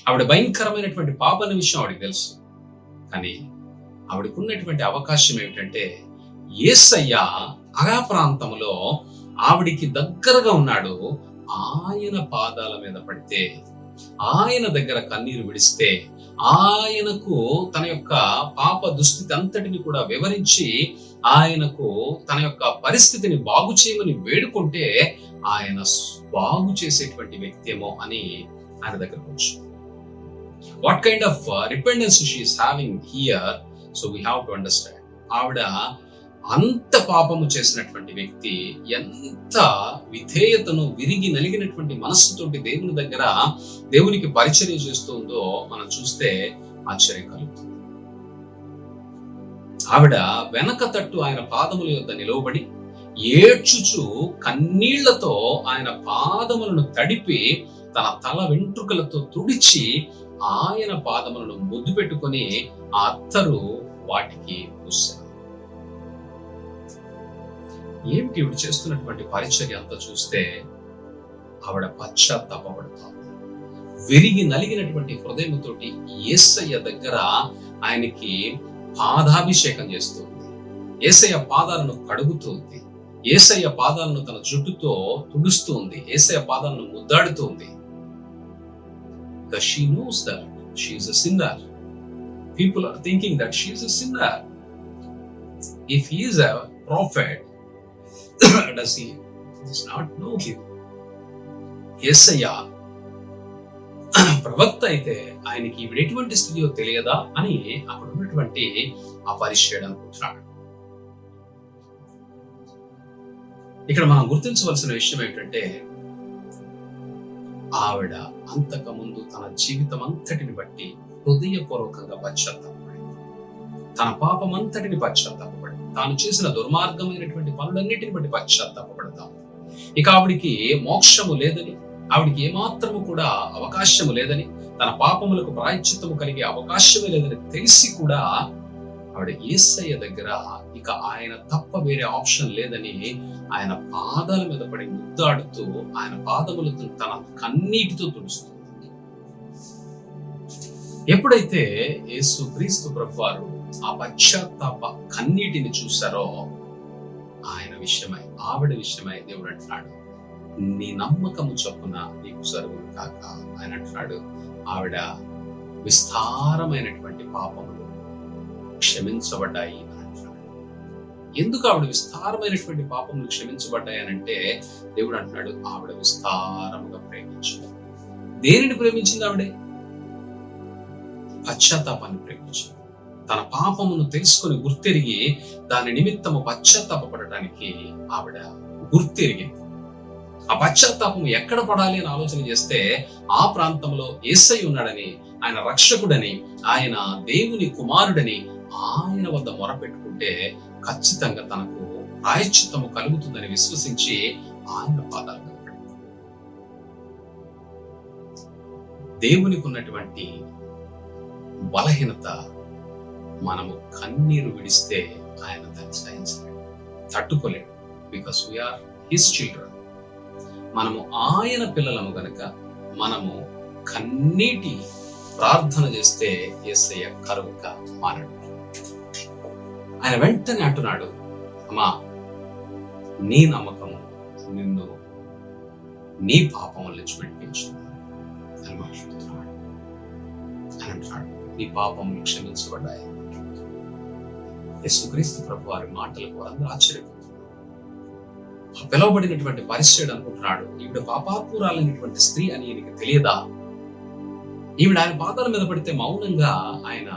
D: ఆవిడ భయంకరమైనటువంటి పాప అన్న విషయం ఆవిడకి తెలుసు. కానీ ఆవిడకు ఉన్నటువంటి అవకాశం ఏమిటంటే, యేసయ్య ఆ ప్రాంతంలో ఆవిడికి దగ్గరగా ఉన్నాడు, ఆయన పాదాల మీద పడితే, ఆయన దగ్గర కన్నీరు విడిస్తే, ఆయనకు తన యొక్క పాప దుస్థితి అంతటిని కూడా వివరించి ఆయనకు తన యొక్క పరిస్థితిని బాగు చేయమని వేడుకుంటే ఆయన బాగు చేసేటువంటి వ్యక్తి ఏమో అని ఆయన దగ్గరకు వచ్చు. What kind of repentance she is having here, so we have to understand. ఆవిడ అంత పాపము చేసినటువంటి వ్యక్తి ఎంత విధేయతను, విరిగి నలిగినటువంటి మనస్సుతోటి దేవుని దగ్గర దేవునికి పరిచర్య చేస్తుందో మనం చూస్తే ఆశ్చర్యం కలుగుతుంది. ఆవిడ వెనక తట్టు ఆయన పాదముల యొద్ద నిలవబడి ఏడ్చుచు కన్నీళ్లతో ఆయన పాదములను తడిపి తన తల వెంట్రుకలతో తుడిచి ఆయన పాదములను ముద్దు పెట్టుకొని ఆ అత్తరు వాటికి పూశారు. ఏమిటి ఇవిడ చేస్తున్నటువంటి పరిచర్య అంతా చూస్తే ఆవిడ పశ్చాత్తాపపడతాం, విరిగి నలిగినటువంటి హృదయముతోటి యేసయ్య దగ్గర ఆయనకి పాదాభిషేకం చేస్తుంది, యేసయ్య పాదాలను కడుగుతుంది, యేసయ్య పాదాలను తన జుట్టుతో తుడుస్తుంది, యేసయ్య పాదాలను ముద్దాడుతుంది. She knows that she is a sinner. People are thinking that she is a sinner. If he is a prophet, does he not know him? యేసయ్య ప్రవక్త అయితే ఆయనకి ఈవిడ ఎటువంటి స్థితియో తెలియదా అని అక్కడ ఉన్నటువంటి ఆ పరిచర్య అనుకుంటున్నాడు. ఇక్కడ మనం గుర్తించవలసిన విషయం ఏమిటంటే, ఆవిడ అంతకుముందు తన జీవితం అంతటిని బట్టి హృదయపూర్వకంగా పశ్చాత్తాపపడింది, తన పాపం అంతటిని పశ్చాత్తాపపడింది, తాను చేసిన దుర్మార్గమైనటువంటి పనులన్నిటిని బట్టి పశ్చాత్తాపపడతాం. ఇక ఆవిడికి మోక్షము లేదని, ఆవిడికి ఏమాత్రము కూడా అవకాశము లేదని, తన పాపములకు ప్రాయశ్చిత్తము కలిగే అవకాశమే లేదని తెలిసి కూడా ఆవిడ యేసయ్య దగ్గర ఇక ఆయన తప్ప వేరే ఆప్షన్ లేదని ఆయన పాదాల మీద పడి ముద్దాడుతూ ఆయన పాదములతో తన కన్నీటితో తుడుస్తుంది. ఎప్పుడైతే యేసుక్రీస్తు ప్రభువారు ఆ పశ్చాత్తాప కన్నీటిని చూశారో, ఆయన విషయమై, ఆవిడ విషయమై దేవుడు అంటున్నాడు, నీ నమ్మకము చొప్పున నీకు జరుగును కాక. ఆయన అంటున్నాడు, ఆవిడ విస్తారమైనటువంటి పాపములు క్షమించబడ్డాయి అని అంటున్నాడు. ఎందుకు ఆవిడ విస్తారమైనటువంటి పాపములు క్షమించబడ్డాయి అని అంటే, దేవుడు అంటున్నాడు, ఆవిడ విస్తారముగా ప్రేమించింది. దేనిని ప్రేమించింది? ఆవిడే పశ్చాత్తాపాన్ని ప్రేమించింది. తన పాపమును తెలుసుకొని గుర్తెరిగి దాని నిమిత్తము పశ్చాత్తాపడటానికి ఆవిడ గుర్తెరిగింది. ఆ పశ్చాత్తాపం ఎక్కడ పడాలి అని ఆలోచన చేస్తే, ఆ ప్రాంతంలో యేసయ్య ఉన్నాడని, ఆయన రక్షకుడని, ఆయన దేవుని కుమారుడని ఆయన వద్ద మొరపెట్టుకుంటే ఖచ్చితంగా తనకు ప్రాయశ్చిత్తము కలుగుతుందని విశ్వసించి ఆయన పాదాలు మీద పడింది. దేవునికి ఉన్నటువంటి బలహీనత, మనము కన్నీరు విడిస్తే ఆయన దాన్ని సహించలేడు, తట్టుకోలేడు. Because we are his children. మనము ఆయన పిల్లలము గనుక మనము కన్నీటి ప్రార్థన చేస్తే యేసయ్య కరువుగా మారడు. ఆయన వెంటనే అంటున్నాడు, అమ్మా నీ నమ్మకము నిన్ను నీ పాపముల నుంచి విడిపించింది అని మాట్లాడుతున్నాడు. అని అంటున్నాడు, నీ పాపములు క్షమించబడ్డాయి. యేసుక్రీస్తు ప్రభు వారి మాటలకు వారందరూ ఆశ్చర్యపోతున్నారు. పిలువబడినటువంటి పరిచయుడు అనుకుంటున్నాడు, ఈవిడ పాపాత్మురాలైనటువంటి స్త్రీ అని ఈయనకి తెలియదా? ఈవిడ ఆయన పాదాల మీద పడితే మౌనంగా ఆయన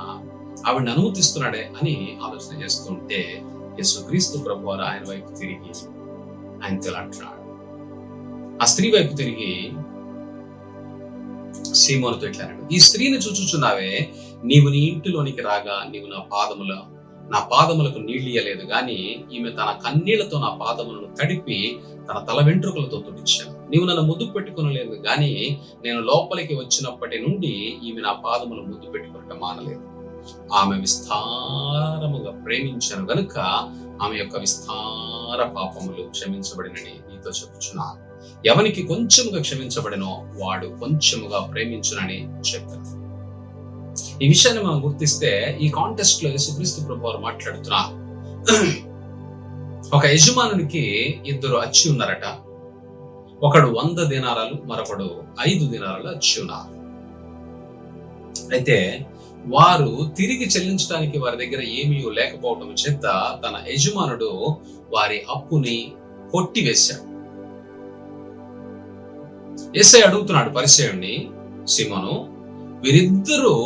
D: ఆవిడని అనుమతిస్తున్నాడే అని ఆలోచన చేస్తుంటే యేసుక్రీస్తు ప్రభు వారు ఆయన వైపు తిరిగి ఆయనతో అంటున్నాడు. ఆ స్త్రీ వైపు తిరిగి సీమోనుతో ఇట్లా అన్నాడు, ఈ స్త్రీని చూచుచున్నావే, నీవు నీ ఇంటిలోనికి రాగా నీవు నా పాదములకు నీళ్ళియలేదు గాని ఈమె తన కన్నీళ్లతో నా పాదములను తడిపి తన తల వెంట్రుకలతో తుడిచాను. నీవు నన్ను ముద్దు పెట్టుకొనలేదు గాని నేను లోపలికి వచ్చినప్పటి నుండి ఈమె నా పాదములు ముద్దు పెట్టుకునక మానలేదు. ఆమె విస్తారముగా ప్రేమించాను గనుక ఆమె యొక్క విస్తార పాపములు క్షమించబడినని నీతో చెప్పుచున్నాను. ఎవనికి కొంచెముగా క్షమించబడినో వాడు కొంచెముగా ప్రేమించునని చెప్పాను. ఈ విషయాన్ని మనం గుర్తిస్తే ఈ కాంటెస్ట్ లో యేసుక్రీస్తు ప్రభు వారు మాట్లాడుతున్నారు. ఒక యజమానునికి 2 అచ్చి ఉన్నారట. ఒకడు 100 దినారాలు, మరొకడు 5 దినారాలు అచ్చి ఉన్నారు. అయితే వారు తిరిగి చెల్లించడానికి వారి దగ్గర ఏమీ లేకపోవటం చేత తన యజమానుడు వారి అప్పుని కొట్టివేశాడు. యేసయ్య అడుగుతున్నాడు పరిసయ్యుణ్ణి, సీమోను, వీరిద్దరూ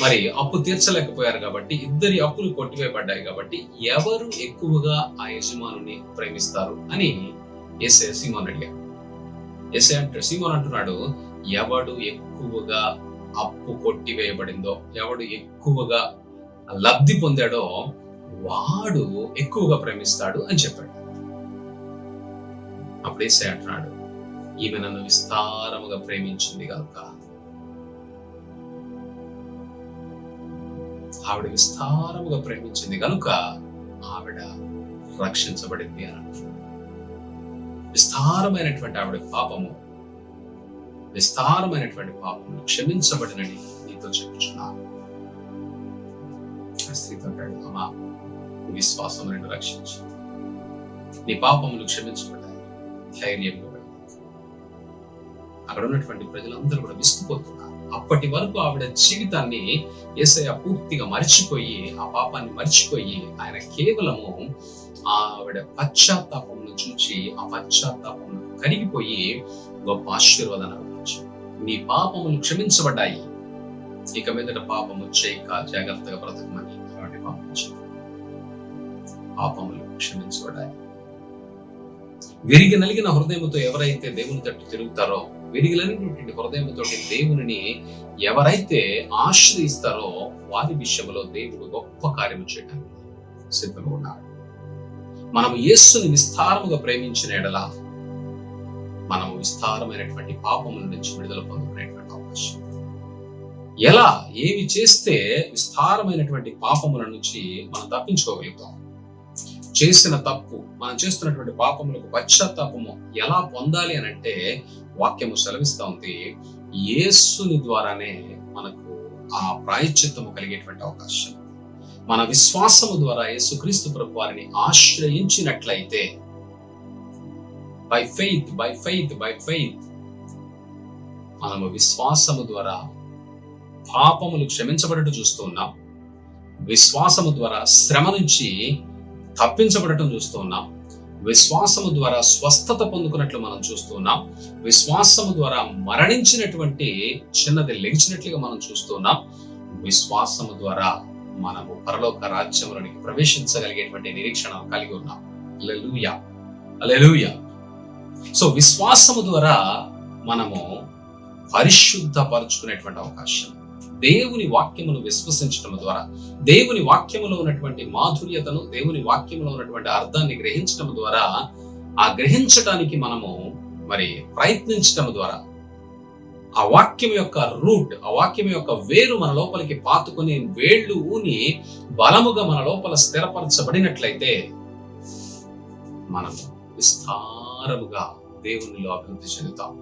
D: మరి అప్పు తీర్చలేకపోయారు కాబట్టి, ఇద్దరి అప్పులు కొట్టివేయబడ్డాయి కాబట్టి ఎవరు ఎక్కువగా ఆ యజమానుని ప్రేమిస్తారు అని యేసయ్య సీమోను అడిగాడు. యేసయ్య సీమోను అంటున్నాడు, ఎవడు ఎక్కువగా అప్పు కొట్టివేయబడిందో, ఎవడు ఎక్కువగా లబ్ధి పొందాడో వాడు ఎక్కువగా ప్రేమిస్తాడు అని చెప్పాడు. అప్పుడు యేసయ్య అంటున్నాడు, ఈమె నన్ను విస్తారముగా ప్రేమించింది కనుక, ఆవిడ విస్తారముగా ప్రేమించింది కనుక ఆవిడ రక్షించబడింది అని అంటున్నాడు. విస్తారమైనటువంటి ఆవిడ పాపము, విస్తారమైనటువంటి పాపము క్షమించబడినని నీతో చెప్పుచున్నాను. ఆ స్త్రీతో అంటాడు, అమ్మా విశ్వాసం నిన్ను రక్షించి నీ పాపములు క్షమించబడ్డాయి, ధైర్యంగా. అక్కడ ఉన్నటువంటి ప్రజలందరూ కూడా విస్తుపోతున్నారు. అప్పటి వరకు ఆవిడ జీవితాన్ని యేసయ్య పూర్తిగా మర్చిపోయి, ఆ పాపాన్ని మర్చిపోయి, ఆయన కేవలము ఆవిడ పశ్చాత్తాపమును చూచి ఆ పశ్చాత్తాపమును కరిగిపోయి గొప్ప ఆశీర్వాదాన్ని అనుభవించాడు. నీ పాపములు క్షమించబడ్డాయి, ఇక మీదట పాపము చేయక జాగ్రత్తగా బ్రతకమని ఆవిడ పంపించాడు. పాపములు క్షమించబడ్డాయి. విరిగి నలిగిన హృదయముతో ఎవరైతే దేవుని తట్టు తిరుగుతారో, విరిగినటువంటి హృదయంతో దేవుని ఎవరైతే ఆశ్రయిస్తారో వారి విషయంలో దేవుడు గొప్ప కార్యము చేయడానికి సిద్ధంగా ఉన్నాడు. మనము యేసుని విస్తారముగా ప్రేమించిన ఎడల మనము విస్తారమైనటువంటి పాపముల నుంచి విడుదల పొందుకునేటువంటి అవకాశం. ఎలా, ఏమి చేస్తే విస్తారమైనటువంటి పాపముల నుంచి మనం తప్పించుకోగలుగుతాం? చేసిన తప్పు, మనం చేస్తున్నటువంటి పాపములకు పశ్చాత్తాపము ఎలా పొందాలి అని అంటే వాక్యము సెలవిస్తా ఉంది, యేసుని ద్వారానే మనకు ఆ ప్రాయశ్చిత్తము కలిగేటువంటి అవకాశం. మన విశ్వాసము ద్వారా యేసుక్రీస్తు ప్రభు వారిని ఆశ్రయించినట్లయితే, బై ఫెయిత్ మనము విశ్వాసము ద్వారా పాపములు క్షమించబడటం చూస్తూ ఉన్నాం. విశ్వాసము ద్వారా శ్రమ నుంచి తప్పించబడటం చూస్తూ ఉన్నాం. విశ్వాసము ద్వారా స్వస్థత పొందుకున్నట్లు మనం చూస్తూ ఉన్నాం. విశ్వాసము ద్వారా మరణించినటువంటి చిన్నది లెగిచినట్లుగా మనం చూస్తూ ఉన్నాం. విశ్వాసము ద్వారా మనము పరలోక రాజ్యములోనికి ప్రవేశించగలిగేటువంటి నిరీక్షణ కలిగి ఉన్నాం. హల్లెలూయా, హల్లెలూయా. సో విశ్వాసము ద్వారా మనము పరిశుద్ధపరుచుకునేటువంటి అవకాశం, దేవుని వాక్యమును విశ్వసించడం ద్వారా, దేవుని వాక్యములో ఉన్నటువంటి మాధుర్యతను, దేవుని వాక్యములో ఉన్నటువంటి అర్థాన్ని గ్రహించడం ద్వారా, ఆ గ్రహించటానికి మనము మరి ప్రయత్నించడం ద్వారా, ఆ వాక్యం యొక్క రూట్, ఆ వాక్యం యొక్క వేరు మన లోపలికి పాతుకొని వేళ్ళు ఊని బలముగా మన లోపల స్థిరపరచబడినట్లయితే మనము విస్తారముగా దేవునిలో అభివృద్ధి చెందుతాం.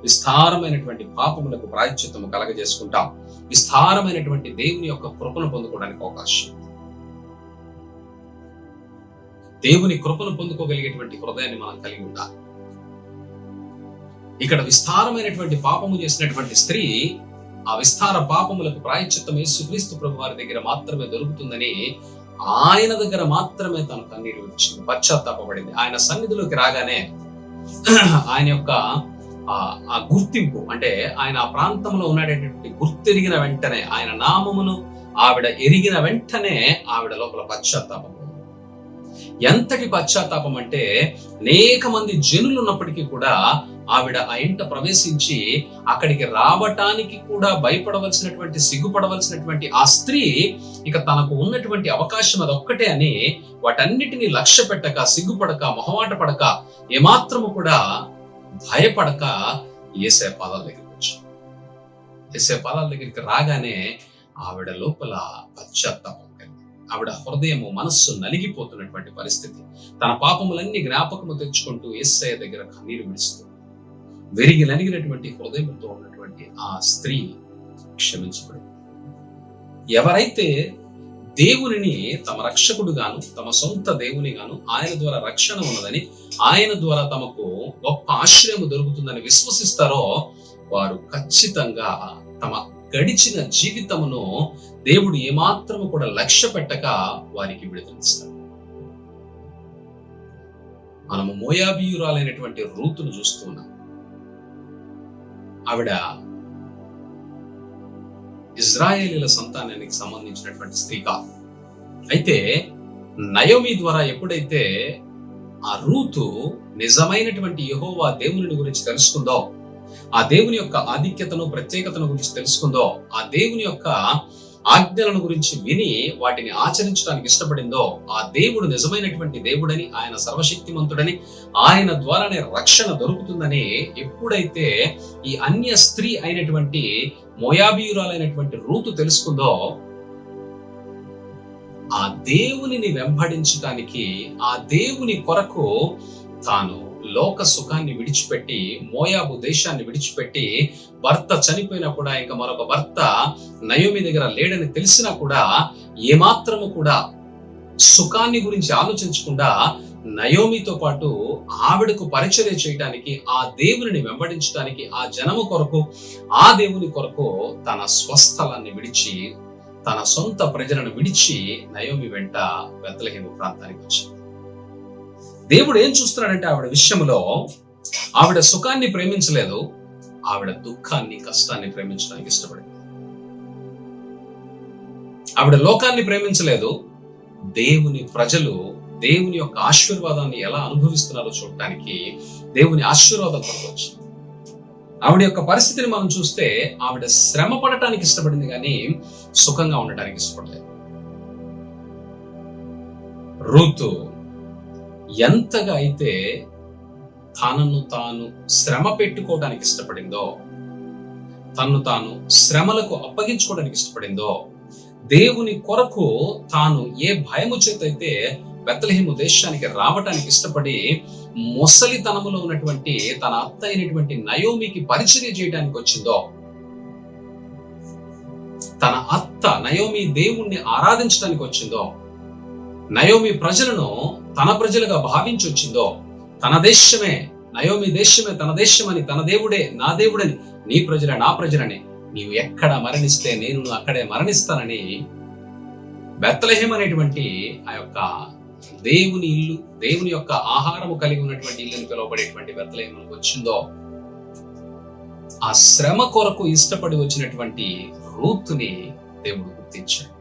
D: విస్తారమైనటువంటి పాపములకు ప్రాయశ్చిత్తము కలగజేసుకుంటాం. విస్తారమైనటువంటి దేవుని యొక్క కృపను పొందుకోవడానికి అవకాశం. దేవుని కృపను పొందుకోగలిగేటువంటి హృదయాన్ని మనం కలిగి ఉండాలి. ఇక్కడ విస్తారమైనటువంటి పాపము చేసినటువంటి స్త్రీ ఆ విస్తార పాపములకు ప్రాయశ్చిత్తం యేసుక్రీస్తు ప్రభు వారి దగ్గర మాత్రమే దొరుకుతుందని ఆయన దగ్గర మాత్రమే తను కన్నీరు విడిచింది, పశ్చాత్తాపపడింది. ఆయన సన్నిధిలోకి రాగానే ఆయన యొక్క ఆ గుర్తింపు, అంటే ఆయన ఆ ప్రాంతంలో ఉన్నటువంటి గుర్తెరిగిన వెంటనే, ఆయన నామమును ఆవిడ ఎరిగిన వెంటనే ఆవిడ లోపల పశ్చాత్తాపం. ఎంతటి పశ్చాత్తాపం అంటే, అనేక మంది జనులు ఉన్నప్పటికీ కూడా ఆవిడ ఆ ఇంట ప్రవేశించి అక్కడికి రావటానికి కూడా భయపడవలసినటువంటి, సిగ్గుపడవలసినటువంటి ఆ స్త్రీ ఇక తనకు ఉన్నటువంటి అవకాశం అదొక్కటే అని వాటన్నిటినీ లక్ష్య పెట్టక, సిగ్గుపడక, మొహమాట పడక, ఏమాత్రము కూడా భయపడక యేసయ్య పాదాల దగ్గరికి వచ్చాడు. యేసయ్య పాదాల దగ్గరికి రాగానే ఆవిడ లోపల పశ్చాత్తాపం, ఆవిడ హృదయము, మనస్సు నలిగిపోతున్నటువంటి పరిస్థితి, తన పాపములన్నీ జ్ఞాపకము తెచ్చుకుంటూ యేసయ్య దగ్గర కన్నీరు విడుస్తూ వెరిగి నలిగినటువంటి హృదయంతో ఉన్నటువంటి ఆ స్త్రీ క్షమించబడింది. ఎవరైతే దేవునిని తమ రక్షకుడుగాను, తమ సొంత దేవునిగాను, ఆయన ద్వారా రక్షణ ఉన్నదని, ఆయన ద్వారా తమకు గొప్ప ఆశ్రయము దొరుకుతుందని విశ్వసిస్తారో వారు ఖచ్చితంగా తమ గడిచిన జీవితమును దేవుడు ఏమాత్రము కూడా లక్ష్య పెట్టక వారికి విడుదలిస్తాడు. మనము మోయాబీయురాలైనటువంటి రూతును చూస్తున్నాం. ఆవిడ ఇజ్రాయేలీల సంతానానికి సంబంధించినటువంటి స్త్రీ కాదు. అయితే నయోమి ద్వారా ఎప్పుడైతే ఆ రూతు నిజమైనటువంటి యెహోవా దేవుని గురించి తెలుసుకుందో, ఆ దేవుని యొక్క ఆధిక్యతను, ప్రత్యేకతను గురించి తెలుసుకుందో, ఆ దేవుని యొక్క ఆజ్ఞలను గురించి విని వాటిని ఆచరించడానికి ఇష్టపడిందో, ఆ దేవుడు నిజమైనటువంటి దేవుడని, ఆయన సర్వశక్తిమంతుడని, ఆయన ద్వారానే రక్షణ దొరుకుతుందని ఎప్పుడైతే ఈ అన్య స్త్రీ అయినటువంటి మోయాబీయురాలైనటువంటి రూతు తెలుసుకుందో, ఆ దేవునిని వెంబడించడానికి, ఆ దేవుని కొరకు తాను లోక సుఖాన్ని విడిచిపెట్టి, మోయాబు దేశాన్ని విడిచిపెట్టి, భర్త చనిపోయినా కూడా ఇంకా మరొక భర్త నయోమి దగ్గర లేడని తెలిసినా కూడా ఏమాత్రము కూడా సుఖాన్ని గురించి ఆలోచించకుండా నయోమితో పాటు ఆవిడకు పరిచర్య చేయడానికి, ఆ దేవుని వెంబడించడానికి, ఆ జనము కొరకు, ఆ దేవుని కొరకు తన స్వస్థలాన్ని విడిచి, తన సొంత ప్రజలను విడిచి నయోమి వెంట బెత్లెహేము ప్రాంతానికి వచ్చింది. దేవుడు ఏం చూస్తున్నాడంటే, ఆవిడ విషయంలో ఆవిడ సుఖాన్ని ప్రేమించలేదు, ఆవిడ దుఃఖాన్ని, కష్టాన్ని ప్రేమించడానికి ఇష్టపడింది. ఆవిడ లోకాన్ని ప్రేమించలేదు, దేవుని ప్రజలు దేవుని యొక్క ఆశీర్వాదాన్ని ఎలా అనుభవిస్తున్నారో చూడటానికి దేవుని ఆశీర్వాదం కొరకు వచ్చింది. ఆవిడ యొక్క పరిస్థితిని మనం చూస్తే ఆవిడ శ్రమ పడటానికి ఇష్టపడింది కానీ సుఖంగా ఉండటానికి ఇష్టపడలేదు. రూతు ఎంతగా అయితే తనను తాను శ్రమ పెట్టుకోవడానికి ఇష్టపడిందో, తన్ను తాను శ్రమలకు అప్పగించుకోవడానికి ఇష్టపడిందో, దేవుని కొరకు తాను ఏ భయము చేత అయితే బెత్లెహేము దేశానికి రావటానికి ఇష్టపడి ముసలితనములో ఉన్నటువంటి తన అత్త అయినటువంటి నయోమికి పరిచర్య చేయడానికి వచ్చిందో, తన అత్త నయోమి దేవుణ్ణి ఆరాధించడానికి వచ్చిందో, నయోమి ప్రజలను తన ప్రజలుగా భావించి వచ్చిందో, తన దేశమే, నయోమి దేశమే తన దేశమని, తన దేవుడే నా దేవుడని, నీ ప్రజలే నా ప్రజలని, నీవు ఎక్కడ మరణిస్తే నేను అక్కడే మరణిస్తానని బెత్లెహేము అనేటువంటి ఆ యొక్క దేవుని ఇల్లు, దేవుని యొక్క ఆహారము కలిగి ఉన్నటువంటి ఇల్లుని పిలువబడేటువంటి బెత్లెహేముకు వచ్చిందో, ఆ శ్రమ కొరకు ఇష్టపడి వచ్చినటువంటి రూతుని దేవుడు గుర్తించాడు.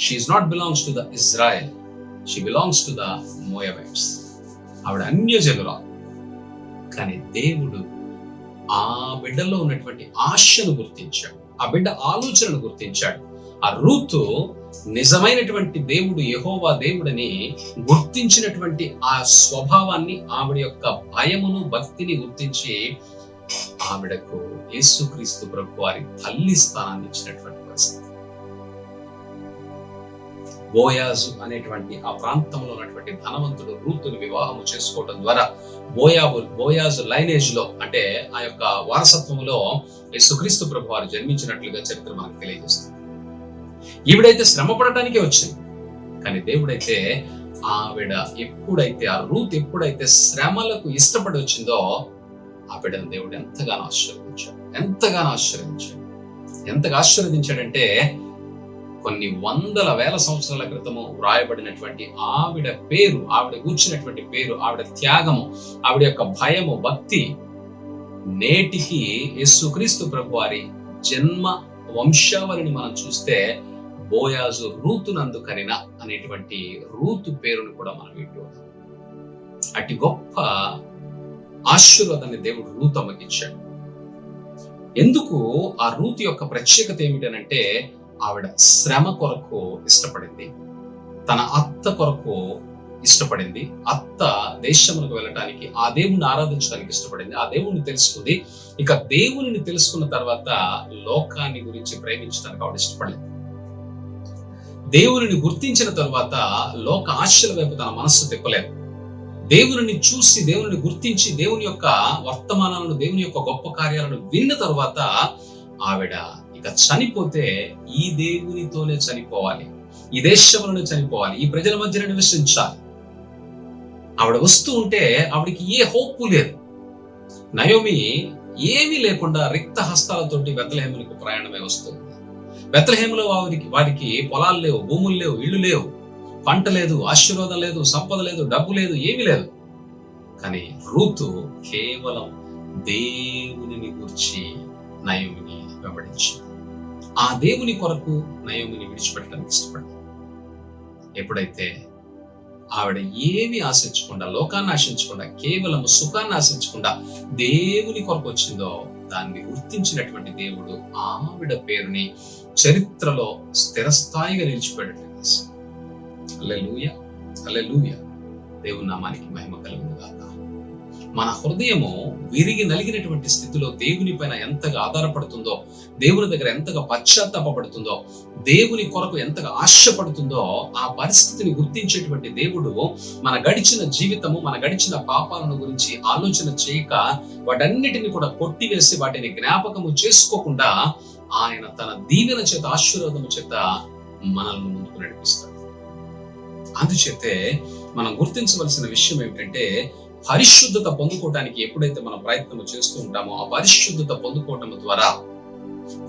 D: She is not belongs to the Israel. She belongs to the Moabites. ఆవిడ అన్యజనురాలు. కానీ దేవుడు ఆ బిడ్డలో ఉన్నటువంటి ఆశను గుర్తించాడు, ఆ బిడ్డ ఆలోచనను గుర్తించాడు. ఆ రూతు నిజమైనటువంటి దేవుడు యెహోవా దేవుడని గుర్తించినటువంటి ఆ స్వభావాన్ని, ఆవిడ యొక్క భయమును, భక్తిని గుర్తించి ఆవిడకు యేసుక్రీస్తు ప్రభు వారి తల్లి స్థానాన్ని ఇచ్చినటువంటి పరిస్థితి. బోయాజు అనేటువంటి ఆ ప్రాంతంలో ఉన్నటువంటి ధనవంతుడు రూతుని వివాహము చేసుకోవడం ద్వారా బోయాజు లైనేజ్ లో, అంటే ఆ యొక్క వారసత్వంలో యేసుక్రీస్తు ప్రభు వారు జన్మించినట్లుగా చరిత్ర మనకు తెలియజేస్తుంది. ఈవిడైతే శ్రమ పడటానికే వచ్చింది, కానీ దేవుడైతే ఆవిడ ఎప్పుడైతే, ఆ రూత్ ఎప్పుడైతే శ్రమలకు ఇష్టపడి వచ్చిందో ఆ బిడ్డను దేవుడు ఎంతగానో ఆశీర్వదించాడంటే కొన్ని వందల వేల సంవత్సరాల క్రితము వ్రాయబడినటువంటి ఆవిడ పేరు, ఆవిడ కూర్చున్నటువంటి పేరు, ఆవిడ త్యాగము, ఆవిడ యొక్క భయము, భక్తి నేటికి యేసుక్రీస్తు ప్రభు వారి జన్మ వంశావళిని మనం చూస్తే బోయాజు రూతునందు కనిన అనేటువంటి రూతు పేరును కూడా మనం వింటూ. అట్టి గొప్ప ఆశీర్వాదాన్ని దేవుడు రూతు అమ్మకిచ్చాడు. ఎందుకు ఆ రూతు యొక్క ప్రత్యేకత ఏమిటనంటే ఆవిడ శ్రమ కొరకు ఇష్టపడింది, తన అత్త కొరకు ఇష్టపడింది, అత్త దేశములకు వెళ్ళటానికి ఆ దేవుణ్ణి ఆరాధించడానికి ఇష్టపడింది, ఆ దేవుణ్ణి తెలుసుకుంది. ఇక దేవుని తెలుసుకున్న తర్వాత లోకాన్ని గురించి ప్రేమించడానికి ఆవిడ ఇష్టపడలేదు. దేవుని గుర్తించిన తరువాత లోక ఆశల వైపు తన మనస్సు తిప్పలేదు. దేవుని చూసి, దేవుని గుర్తించి, దేవుని యొక్క వర్తమానాలను, దేవుని యొక్క గొప్ప కార్యాలను విన్న తరువాత ఆవిడ ఇక చనిపోతే ఈ దేవునితోనే చనిపోవాలి, ఈ దేశంలోనే చనిపోవాలి, ఈ ప్రజల మధ్యన నివసించాలి. ఆవిడ వస్తూ ఉంటే ఆవిడికి ఏ హోపు లేదు. నయోమి ఏమీ లేకుండా రిక్త హస్తాలతోటి బెత్లెహేమునకు ప్రయాణమే వస్తుంది. బెత్లెహేములో వారికి పొలాలు లేవు, భూములు లేవు, ఇళ్ళు లేవు, పంట లేదు, ఆశీర్వాదం లేదు, సంపద లేదు, డబ్బు లేదు, ఏమీ లేదు. కానీ రూతు కేవలం దేవుని గురించి నయోమిని వెంబడించింది. ఆ దేవుని కొరకు నయోమిని విడిచిపెట్టడానికి ఇష్టపడింది. ఎప్పుడైతే ఆవిడ ఏమి ఆశించకుండా, లోకాన్ని ఆశించకుండా, కేవలం సుఖాన్ని ఆశించకుండా దేవుని కొరకు వచ్చిందో దాన్ని గుర్తించినటువంటి దేవుడు ఆవిడ పేరుని చరిత్రలో స్థిరస్థాయిగా నిలిచిపెట్టడం. హల్లెలూయా, హల్లెలూయా. దేవుని నామానికి మహిమ కలుగును గాక. మన హృదయము విరిగి నలిగినటువంటి స్థితిలో దేవుని పైన ఎంతగా ఆధారపడుతుందో, దేవుని దగ్గర ఎంతగా పశ్చాత్తాపడుతుందో, దేవుని కొరకు ఎంతగా ఆశపడుతుందో ఆ పరిస్థితిని గుర్తించేటువంటి దేవుడు మన గడిచిన జీవితము, మన గడిచిన పాపాలను గురించి ఆలోచన చేయక వాటన్నిటిని కూడా కొట్టివేసి వాటిని జ్ఞాపకము చేసుకోకుండా ఆయన తన దీవెన చేత, ఆశీర్వాదము చేత మనల్ని ముందుకు నడిపిస్తాడు. అందుచేతే మనం గుర్తించవలసిన విషయం ఏమిటంటే పరిశుద్ధత పొందుకోవటానికి ఎప్పుడైతే మనం ప్రయత్నం చేస్తూ ఉంటామో ఆ పరిశుద్ధత పొందుకోవటం ద్వారా,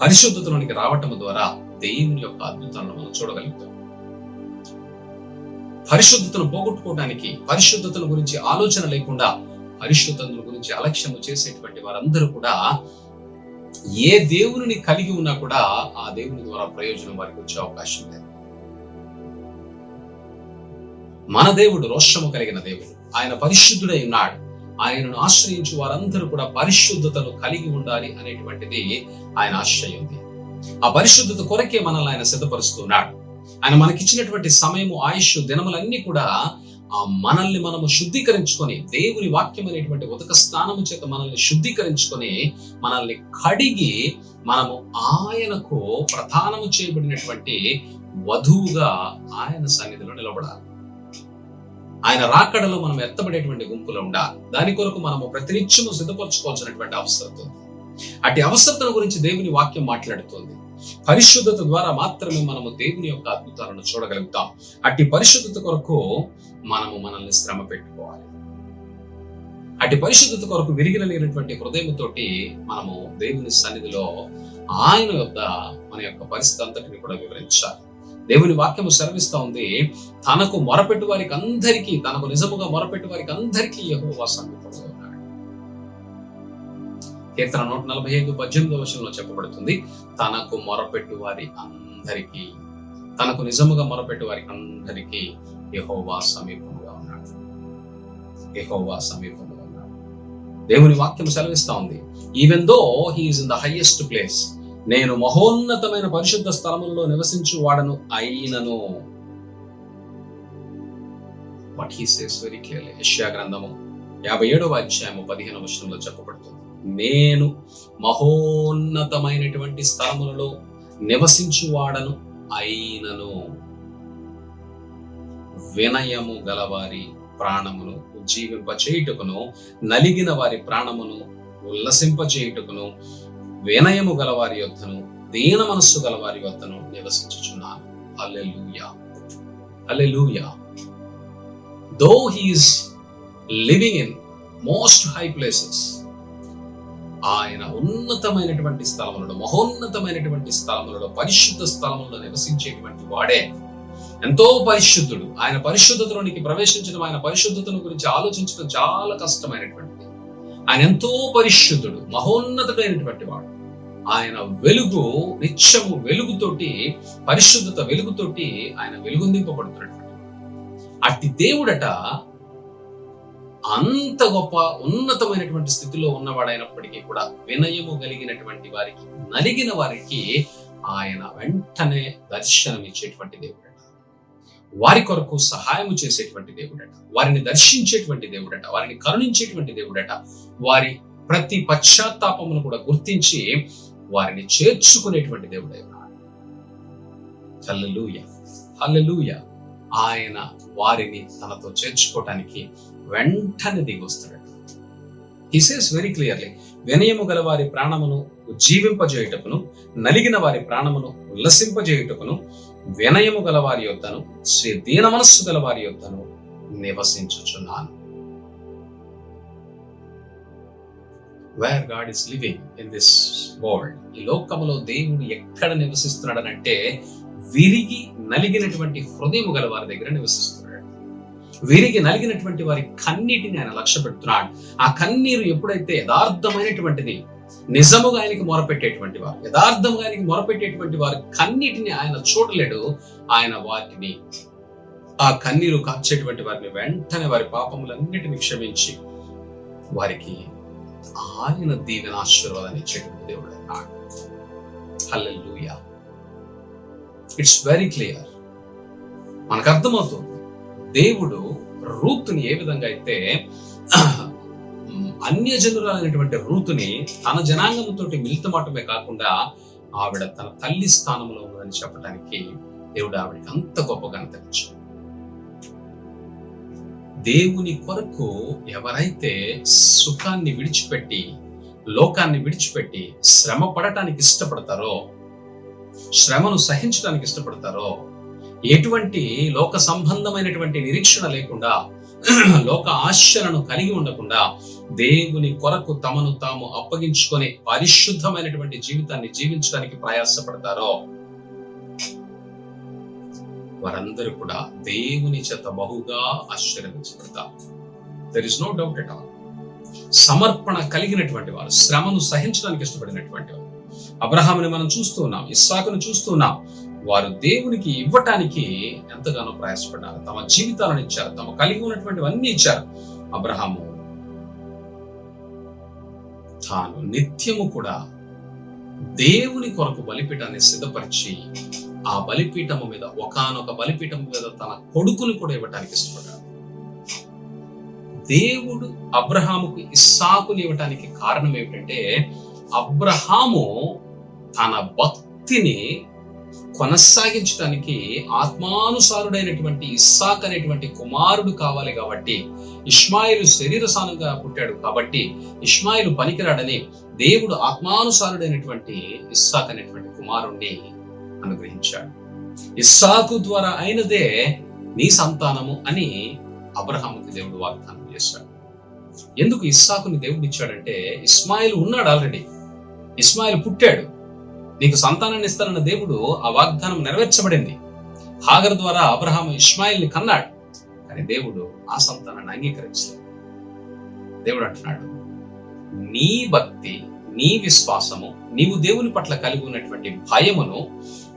D: పరిశుద్ధతలోనికి రావటం ద్వారా దేవుని యొక్క అద్భుతాలను మనం చూడగలుగుతాం. పరిశుద్ధతను పోగొట్టుకోవడానికి, పరిశుద్ధతను గురించి ఆలోచన లేకుండా పరిశుద్ధతను గురించి అలక్ష్యము చేసేటువంటి వారందరూ కూడా ఏ దేవుని కలిగి ఉన్నా కూడా ఆ దేవుని ద్వారా ప్రయోజనం వారికి వచ్చే అవకాశం లేదు. మన దేవుడు రోషము కలిగిన దేవుడు, ఆయన పరిశుద్ధుడై ఉన్నాడు. ఆయనను ఆశ్రయించు వారందరూ కూడా పరిశుద్ధతను కలిగి ఉండాలి అనేటువంటిది ఆయన ఆశయం ఉంది. ఆ పరిశుద్ధత కొరకే మనల్ని ఆయన సిద్ధపరుస్తున్నాడు. ఆయన మనకిచ్చినటువంటి సమయము, ఆయుష్, దినములన్నీ కూడా మనల్ని మనము శుద్ధీకరించుకొని, దేవుని వాక్యం అనేటువంటి ఉదక స్నానము చేత మనల్ని శుద్ధీకరించుకొని, మనల్ని కడిగి మనము ఆయనకు ప్రధానము చేయబడినటువంటి వధువుగా ఆయన సన్నిధిలో నిలబడాలి. ఆయన రాకడలో మనం ఎత్తబడేటువంటి గుంపులో ఉండాలి. దాని కొరకు మనము ప్రతినిత్యము సిద్ధపరచుకోవాల్సినటువంటి అవసరం ఉంది. అట్టి అవసరతను గురించి దేవుని వాక్యం మాట్లాడుతుంది. పరిశుద్ధత ద్వారా మాత్రమే మనము దేవుని యొక్క అద్భుతాలను చూడగలుగుతాం. అట్టి పరిశుద్ధత కొరకు మనల్ని శ్రమ పెట్టుకోవాలి. అట్టి పరిశుద్ధత కొరకు విరిగినటువంటి హృదయంతోటి మనము దేవుని సన్నిధిలో ఆయన యొక్క మన యొక్క పరిస్థితి అంతటిని కూడా వివరించాలి. దేవుని వాక్యము సెలవిస్తా ఉంది, తనకు మొరపెట్టు వారికి అందరికీ, తనకు నిజముగా మొరపెట్టు వారికి అందరికీ యెహోవా సమీపంలో ఉన్నాడు. కీర్తన 145:18 చెప్పబడుతుంది, తనకు మొరపెట్టు వారి అందరికీ, తనకు నిజముగా మొరపెట్టు వారికి అందరికీ యెహోవా సమీపంగా ఉన్నాడు. యెహోవా సమీపంగా ఉన్నాడు. దేవుని వాక్యం సెలవిస్తా ఉంది, even though he is in the highest place, నేను మహోన్నతమైన పరిశుద్ధ స్థలములలో నివసించు వాడను అయినను. But he says very clearly, యెషయా గ్రంథము 57:15 చెప్పబడుతుంది, నేను మహోన్నతమైనటువంటి స్థలములలో నివసించు వాడను అయినను. వినయము గలవారి ప్రాణమును ఉజ్జీవింపచేయుటకును, నలిగిన వారి ప్రాణమును ఉల్లసింపచేయుటకును, వినయము గలవారి యొద్దను, దీన మనస్సు గలవారి యొద్దను నివసించుచున్నాను. Hallelujah, hallelujah. Though he is living in most high places, ఆయన ఉన్నతమైనటువంటి స్థలములలో, మహోన్నతమైనటువంటి స్థలములలో, పరిశుద్ధ స్థలములలో నివసించేటువంటి వాడే. ఎంతో పరిశుద్ధుడు. ఆయన పరిశుద్ధతలోనికి ప్రవేశించడం, ఆయన పరిశుద్ధతను గురించి ఆలోచించడం చాలా కష్టమైనటువంటిది. ఆయన ఎంతో పరిశుద్ధుడు, మహోన్నతుడైనటువంటి వాడు. ఆయన వెలుగు నిత్యము వెలుగుతోటి, పరిశుద్ధత వెలుగుతోటి ఆయన వెలుగొందింపబడుతున్నటువంటి అట్టి దేవుడట అంత గొప్ప ఉన్నతమైనటువంటి స్థితిలో ఉన్నవాడైనప్పటికీ కూడా వినయము కలిగినటువంటి వారికి, నలిగిన వారికి ఆయన వెంటనే దర్శనం ఇచ్చేటువంటి దేవుడట. వారి కొరకు సహాయము చేసేటువంటి దేవుడట, వారిని దర్శించేటువంటి దేవుడట, వారిని కరుణించేటువంటి దేవుడట. వారి ప్రతి పశ్చాత్తాపమును కూడా గుర్తించి వారిని చేర్చుకునేటువంటి దేవుడై ఉన్నాడు. హల్లెలూయా, హల్లెలూయా. ఆయన వారిని తనతో చేర్చుకోవటానికి వెంటనే దిగి వస్తాడట. హి సేస్ వెరీ క్లియర్లీ, వినయము గల వారి ప్రాణమును ఉజ్జీవింపజేయుటకును, నలిగిన వారి ప్రాణమును ఉల్లసింపజేయుటకును, వినయము గల వారి యొద్దను, దీన మనస్సు గల వారి యొద్దను నివసించుచున్నాను. Where God is living in this world, ఈ లోకములో దేవుడు ఎక్కడ నివసిస్తున్నాడనంటే విరిగి నలిగినటువంటి హృదయము గల వారి దగ్గర నివసిస్తున్నాడు. విరిగి నలిగినటువంటి వారి కన్నీటిని ఆయన లక్ష్య పెడుతున్నాడు. ఆ కన్నీరు ఎప్పుడైతే యథార్థమైనటువంటిది, నిజముగా ఆయనకి మొరపెట్టేటువంటి వారు, యథార్థంగా ఆయనకి మొరపెట్టేటువంటి వారి కన్నీటిని ఆయన చూడలేడు. ఆయన వాటిని, ఆ కన్నీరు కార్చేటువంటి వారిని వెంటనే వారి పాపములన్నిటిని క్షమించి వారికి ఆయన దీవెన ఆశీర్వాదాన్ని ఇచ్చేటువంటి దేవుడు అన్నాడు. హల్లెలూయా. It's very clear. మనకు అర్థమవుతుంది దేవుడు రూతుని ఏ విధంగా అయితే అన్యజనురాలైనటువంటి రూతుని తన జనాంగముతో మిళితమాటమే కాకుండా ఆవిడ తన తల్లి స్థానంలో ఉన్నదని చెప్పడానికి దేవుడు ఆవిడకి అంత గొప్ప ఘనత ఇచ్చాడు. దేవుని కొరకు ఎవరైతే సుఖాన్ని విడిచిపెట్టి, లోకాన్ని విడిచిపెట్టి శ్రమ పడటానికి ఇష్టపడతారో, శ్రమను సహించడానికి ఇష్టపడతారో, ఎటువంటి లోక సంబంధమైనటువంటి నిరీక్షణ లేకుండా, లోక ఆశలను కలిగి ఉండకుండా దేవుని కొరకు తమను తాము అప్పగించుకొని పరిశుద్ధమైనటువంటి జీవితాన్ని జీవించడానికి ప్రయాసపడతారో వారందరూ కూడా దేవుని చేత బహుగా ఆశీర్వదించబడతారు. There is no doubt at all. సమర్పణ కలిగినటువంటి వారు, శ్రమను సహించడానికి ఇష్టపడినటువంటి వారు. అబ్రహాముని మనం చూస్తూ ఉన్నాం, ఇస్సాకును చూస్తూ ఉన్నాం. వారు దేవునికి ఇవ్వటానికి ఎంతగానో ప్రయాసపడ్డారు. తమ జీవితాలను ఇచ్చారు, తమ కలిగి ఉన్నటువంటివన్నీ ఇచ్చారు. అబ్రహాము తాను నిత్యము కూడా దేవుని కొరకు బలిపీఠాన్ని సిద్ధపరిచి, ఆ బలిపీఠము మీద, ఒకానొక బలిపీఠము మీద తన కొడుకును కూడా ఇవ్వటానికి ఇష్టపడ్డాడు. దేవుడు అబ్రహాముకు ఇస్సాకుని ఇవ్వటానికి కారణం ఏమిటంటే, అబ్రహాము తన భక్తిని కొనసాగించడానికి ఆత్మానుసారుడైనటువంటి ఇస్సాక్ అనేటువంటి కుమారుడు కావాలి కాబట్టి, ఇష్మాయిలు శరీరసానుగా పుట్టాడు కాబట్టి ఇష్మాయిలు పనికిరాడని దేవుడు ఆత్మానుసారుడైనటువంటి ఇస్సాక్ అనేటువంటి కుమారుణ్ణి అనుగ్రహించాడు. ఇస్సాకు ద్వారా అయినదే నీ సంతానము అని అబ్రహాముకి దేవుడు వాగ్దానం చేశాడు. ఎందుకు ఇస్సాకుని దేవుడు ఇచ్చాడంటే, ఇస్మాయిల్ ఉన్నాడు ఆల్రెడీ, ఇస్మాయిల్ పుట్టాడు, నీకు సంతానాన్ని ఇస్తానన్న దేవుడు ఆ వాగ్దానం నెరవేర్చబడింది. హాగర్ ద్వారా అబ్రహాము ఇష్మాయిల్ని కన్నాడు, కానీ దేవుడు ఆ సంతానాన్ని అంగీకరించలేదు. దేవుడు అంటున్నాడు, నీ భక్తి, నీ విశ్వాసము, నీవు దేవుని పట్ల కలిగి ఉన్నటువంటి భయమును,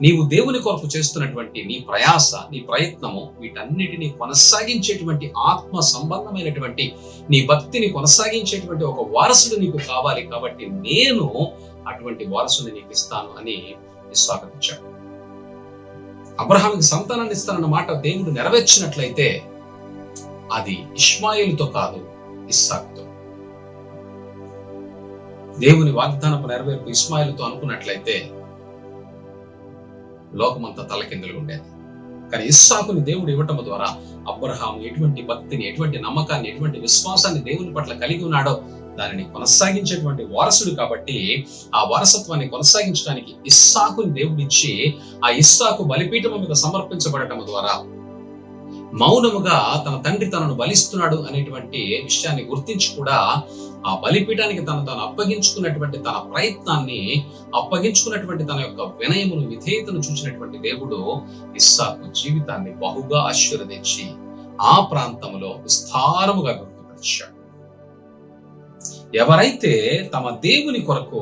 D: నీవు దేవుని కొరకు చేస్తున్నటువంటి నీ ప్రయాస, నీ ప్రయత్నము, వీటన్నిటిని కొనసాగించేటువంటి ఆత్మ సంబంధమైనటువంటి నీ భక్తిని కొనసాగించేటువంటి ఒక వారసుడు నీకు కావాలి. కాబట్టి నేను అటువంటి వారసుని నీకు ఇస్తాను అని ఇస్సాకు ఇచ్చాడు. అబ్రహాముకి సంతానాన్ని ఇస్తానన్న మాట దేవుడు నెరవేర్చినట్లయితే అది ఇష్మాయిలుతో కాదు, ఇస్సాకుతో. దేవుని వాగ్దానపు నెరవేర్పు ఇష్మాయిలుతో అనుకున్నట్లయితే లోకమంతా తలకిందులు ఉండేది. కానీ ఇస్సాకుని దేవుడు ఇవ్వటం ద్వారా అబ్రహాము ఎటువంటి భక్తిని, ఎటువంటి నమ్మకాన్ని, ఎటువంటి విశ్వాసాన్ని దేవుని పట్ల కలిగి ఉన్నాడో దానిని కొనసాగించేటువంటి వారసుడు కాబట్టి ఆ వారసత్వాన్ని కొనసాగించడానికి ఇస్సాకుని దేవుడిచ్చి ఆ ఇస్సాకు బలిపీఠం మీద సమర్పించబడటం ద్వారా మౌనముగా తన తండ్రి తనను బలిస్తున్నాడు అనేటువంటి విషయాన్ని గుర్తించి కూడా ఆ బలిపీఠానికి తాను అప్పగించుకున్నటువంటి తన ప్రయత్నాన్ని, అప్పగించుకున్నటువంటి తన యొక్క వినయమును, విధేయతను చూసినటువంటి దేవుడు ఇస్సాకు జీవితాన్ని బహుగా ఆశీర్వదించి ఆ ప్రాంతంలో విస్తారముగా గుర్తుపరిచాడు. ఎవరైతే తమ దేవుని కొరకు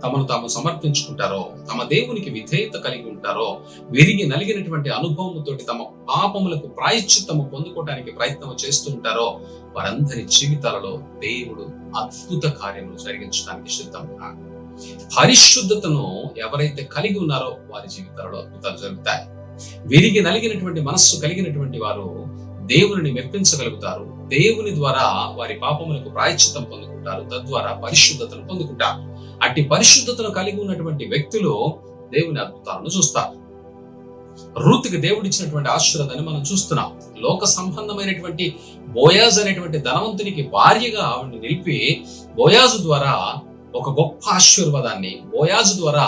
D: తమను తాము సమర్పించుకుంటారో, తమ దేవునికి విధేయత కలిగి ఉంటారో, విరిగి నలిగినటువంటి అనుభవంతో తమ పాపములకు ప్రాయశ్చిత్తము పొందుకోవడానికి ప్రయత్నం చేస్తూ ఉంటారో వారందరి జీవితాలలో దేవుడు అద్భుత కార్యములు జరిగించడానికి సిద్ధంగా. పరిశుద్ధతను ఎవరైతే కలిగి ఉన్నారో వారి జీవితాలలో అద్భుతాలు జరుగుతాయి. విరిగి నలిగినటువంటి మనస్సు కలిగినటువంటి వారు దేవుని మెప్పించగలుగుతారు. దేవుని ద్వారా వారి పాపములకు ప్రాయశ్చిత్తం పొందుకుంటారు, తద్వారా పరిశుద్ధతను పొందుకుంటారు. అట్టి పరిశుద్ధతను కలిగి ఉన్నటువంటి వ్యక్తులు దేవుని అద్భుతాలను చూస్తారు. రూతుకి దేవుడిచ్చినటువంటి ఆశీర్వాదాన్ని మనం చూస్తున్నాం. లోక సంబంధమైనటువంటి బోయాజు అనేటువంటి ధనవంతునికి భార్యగా ఆవిడ్ని నిలిపి బోయాజు ద్వారా ఒక గొప్ప ఆశీర్వాదాన్ని, బోయాజు ద్వారా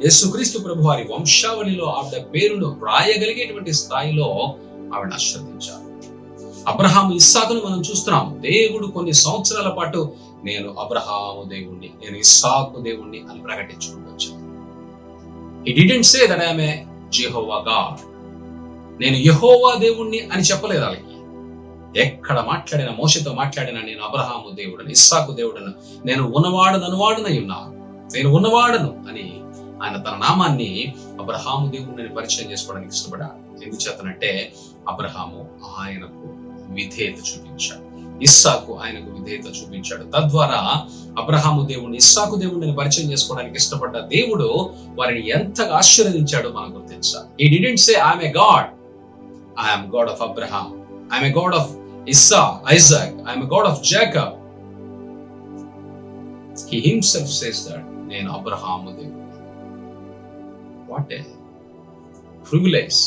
D: యేసుక్రీస్తు ప్రభు వారి వంశావళిలో ఆవిడ పేరును రాయగలిగేటువంటి స్థాయిలో ఆవిడ ఆశీర్వదించారు. అబ్రహాము ఇస్సాకును మనం చూస్తున్నాం. దేవుడు కొన్ని సంవత్సరాల పాటు నేను అబ్రహాము దేవుణ్ణి, నేను ఇస్సాకు దేవుణ్ణి అని ప్రకటించుకుంటూ వచ్చాను. He didn't say that I am a Jehovah God. నేను యెహోవా దేవుణ్ణి అని చెప్పలేదు వాళ్ళకి. ఎక్కడ మాట్లాడిన, మోషేతో మాట్లాడిన నేను అబ్రహాము దేవుడను, ఇస్సాకు దేవుడను, నేను ఉన్నవాడనై ఉన్నాను, నేను ఉన్నవాడను అని ఆయన తన నామాన్ని అబ్రహాము దేవుడిని పరిచయం చేసుకోవడానికి ఇష్టపడ్డాడు. ఎందుచేతనంటే అబ్రహాము ఆయనకు విధేయత చూపించాడు, ఇస్సాకు ఆయనకు విధేయత చూపించాడు. తద్వారా అబ్రహాము దేవుడిని, ఇస్సాకు దేవుడిని పరిచయం చేసుకోవడానికి ఇష్టపడ్డ దేవుడు వారిని ఎంతగా ఆశీర్వదించాడో మనం గుర్తించాలి. He didn't say I am a God. I am God of Abraham. I am a God of Isaac. I am a God of Jacob. He himself says that నేను అబ్రహాము దేవుడు. What a privilege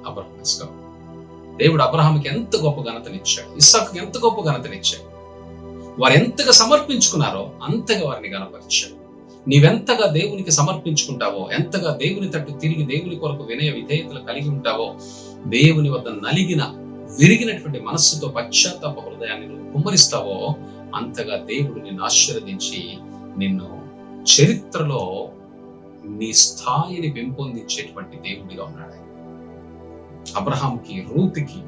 D: Abraham has got. దేవుడు అబ్రహాముకి ఎంత గొప్ప ఘనతనిచ్చాడు, ఇస్సాకుకి ఎంత గొప్ప ఘనతనిచ్చాడు. వారు ఎంతగా సమర్పించుకున్నారో అంతగా వారిని గణపరిచాడు. నీవెంతగా దేవునికి సమర్పించుకుంటావో, ఎంతగా దేవుని తట్టు తిరిగి దేవుని కొరకు వినయ విధేయతలు కలిగి ఉంటావో, దేవుని వద్ద నలిగిన, విరిగినటువంటి మనస్సుతో పశ్చాత్తాప హృదయాన్ని నువ్వు కుమ్మరిస్తావో అంతగా దేవుడు నిన్ను ఆశీర్వదించి నిన్ను చరిత్రలో నీ స్థాయిని పెంపొందించేటువంటి దేవుడిగా ఉన్నాడు. అబ్రహాంకి, రూతుకి,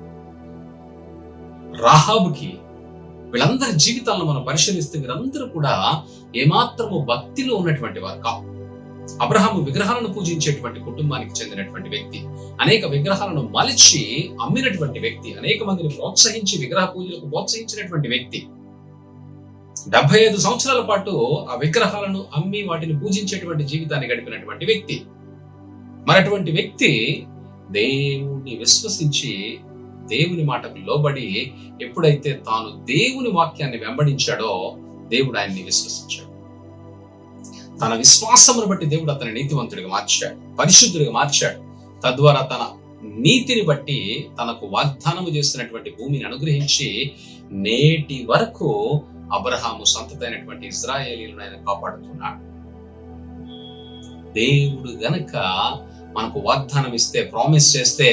D: రాహాబుకి, వీళ్ళందరి జీవితాలను మనం పరిశీలిస్తే వీరందరూ కూడా ఏమాత్రము భక్తిలో ఉన్నటువంటి వారు కావు. అబ్రహాము విగ్రహాలను పూజించేటువంటి కుటుంబానికి చెందినటువంటి వ్యక్తి, అనేక విగ్రహాలను మలిచి అమ్మినటువంటి వ్యక్తి, అనేక మందిని ప్రోత్సహించి విగ్రహ పూజలకు ప్రోత్సహించినటువంటి వ్యక్తి. 75 సంవత్సరాల పాటు ఆ విగ్రహాలను అమ్మి వాటిని పూజించేటువంటి జీవితాన్ని గడిపినటువంటి వ్యక్తి. మరి అటువంటి వ్యక్తి దేవుని విశ్వసించి దేవుని మాటకు లోబడి ఎప్పుడైతే తాను దేవుని వాక్యాన్ని వెంబడించాడో దేవుడు ఆయన్ని విశ్వసించాడు. తన విశ్వాసమును బట్టి దేవుడు అతని నీతివంతుడిగా మార్చాడు, పరిశుద్ధుడిగా మార్చాడు. తద్వారా తన నీతిని బట్టి తనకు వాగ్దానము చేసినటువంటి భూమిని అనుగ్రహించి నేటి వరకు అబ్రహాము సంతతైనటువంటి ఇశ్రాయేలీయులను ఆయన కాపాడుతున్నాడు. దేవుడు గనక మనకు వాగ్దానం ఇస్తే, ప్రామిస్ చేస్తే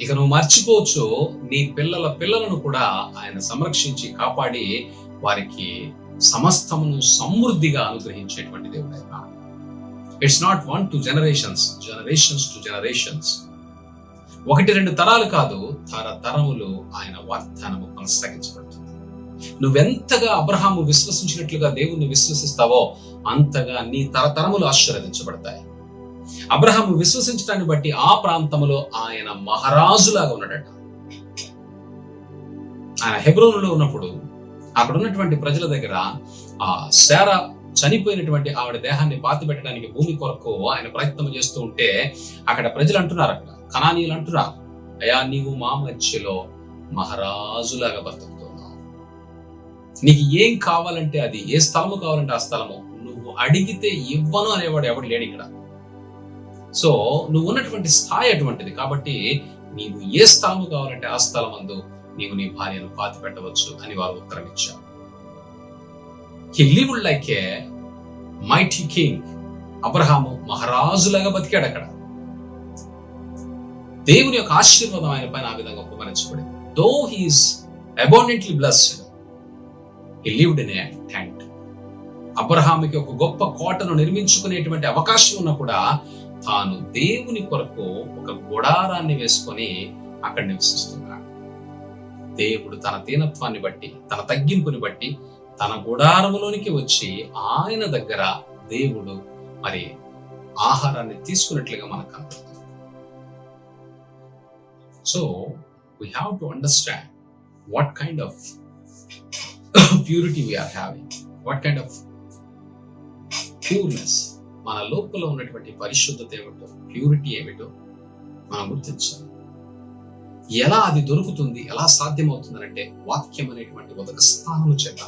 D: ఇక నువ్వు మర్చిపోవచ్చు, నీ పిల్లల పిల్లలను కూడా ఆయన సంరక్షించి కాపాడి వారికి సమస్తమును సమృద్ధిగా అనుగ్రహించేటువంటి దేవుడు ఆయన. It's not 1-2 generations, generations to generations. 1-2 తరాలు కాదు, తరతరములు ఆయన వాగ్దానము కొనసాగించబడుతుంది. నువ్వెంతగా అబ్రహాము విశ్వసించినట్లుగా దేవుణ్ణి విశ్వసిస్తావో అంతగా నీ తరతరములు ఆశీర్వదించబడతాయి. అబ్రహాము విశ్వసించడాన్ని బట్టి ఆ ప్రాంతంలో ఆయన మహారాజులాగా ఉన్నాడట. ఆయన హెబ్రోనులో ఉన్నప్పుడు అక్కడ ఉన్నటువంటి ప్రజల దగ్గర ఆ శారా చనిపోయినటువంటి ఆవిడ దేహాన్ని పాతి పెట్టడానికి భూమి కొరకు ఆయన ప్రయత్నం చేస్తూ ఉంటే అక్కడ ప్రజలు అంటున్నారు, అక్కడ కనానీయులు అంటున్నారు, అయ్యా నీవు మా మధ్యలో మహారాజులాగా బ్రతుకుతున్నావు, నీకు ఏం కావాలంటే అది, ఏ స్థలము కావాలంటే ఆ స్థలము, నువ్వు అడిగితే ఇవ్వను అనేవాడు ఎవడు లేడు ఇక్కడ. సో నువ్వు ఉన్నటువంటి స్థాయి అటువంటిది. కాబట్టి నీవు ఏ స్థలము కావాలంటే ఆ స్థలం అందు నీవు నీ భార్యను పాతి పెట్టవచ్చు అని వారు ఉత్తరం ఇచ్చారు. He lived like a mighty king. Abraham మహారాజులాగా బతికాడు అక్కడ. దేవుని యొక్క ఆశీర్వాదం ఆయన పైన ఆ విధంగా ఉపకరించబడింది. Though he's abundantly blessed, he lived in a tent. అబ్రహాముకి ఒక గొప్ప కోటను నిర్మించుకునేటువంటి అవకాశం ఉన్నా కూడా తాను దేవుని కొరకు ఒక గుడారాన్ని వేసుకొని అక్కడ నివసిస్తున్నాడు. దేవుడు తన దీనత్వాన్ని బట్టి, తన తగ్గింపుని బట్టి తన గుడారములోనికి వచ్చి ఆయన దగ్గర దేవుడు మరి ఆహారాన్ని తీసుకున్నట్లుగా మనకు కనబడుతుంది. So we have to understand what kind of purity we are having, what kind of pureness, మన లోపల ఉన్నటువంటి పరిశుద్ధత ఏమిటో, ప్యూరిటీ ఏమిటో మనం గుర్తించాలి. ఎలా అది దొరుకుతుంది, ఎలా సాధ్యమవుతుందంటే వాక్యం అనేటువంటి ఉదక స్థానము చేత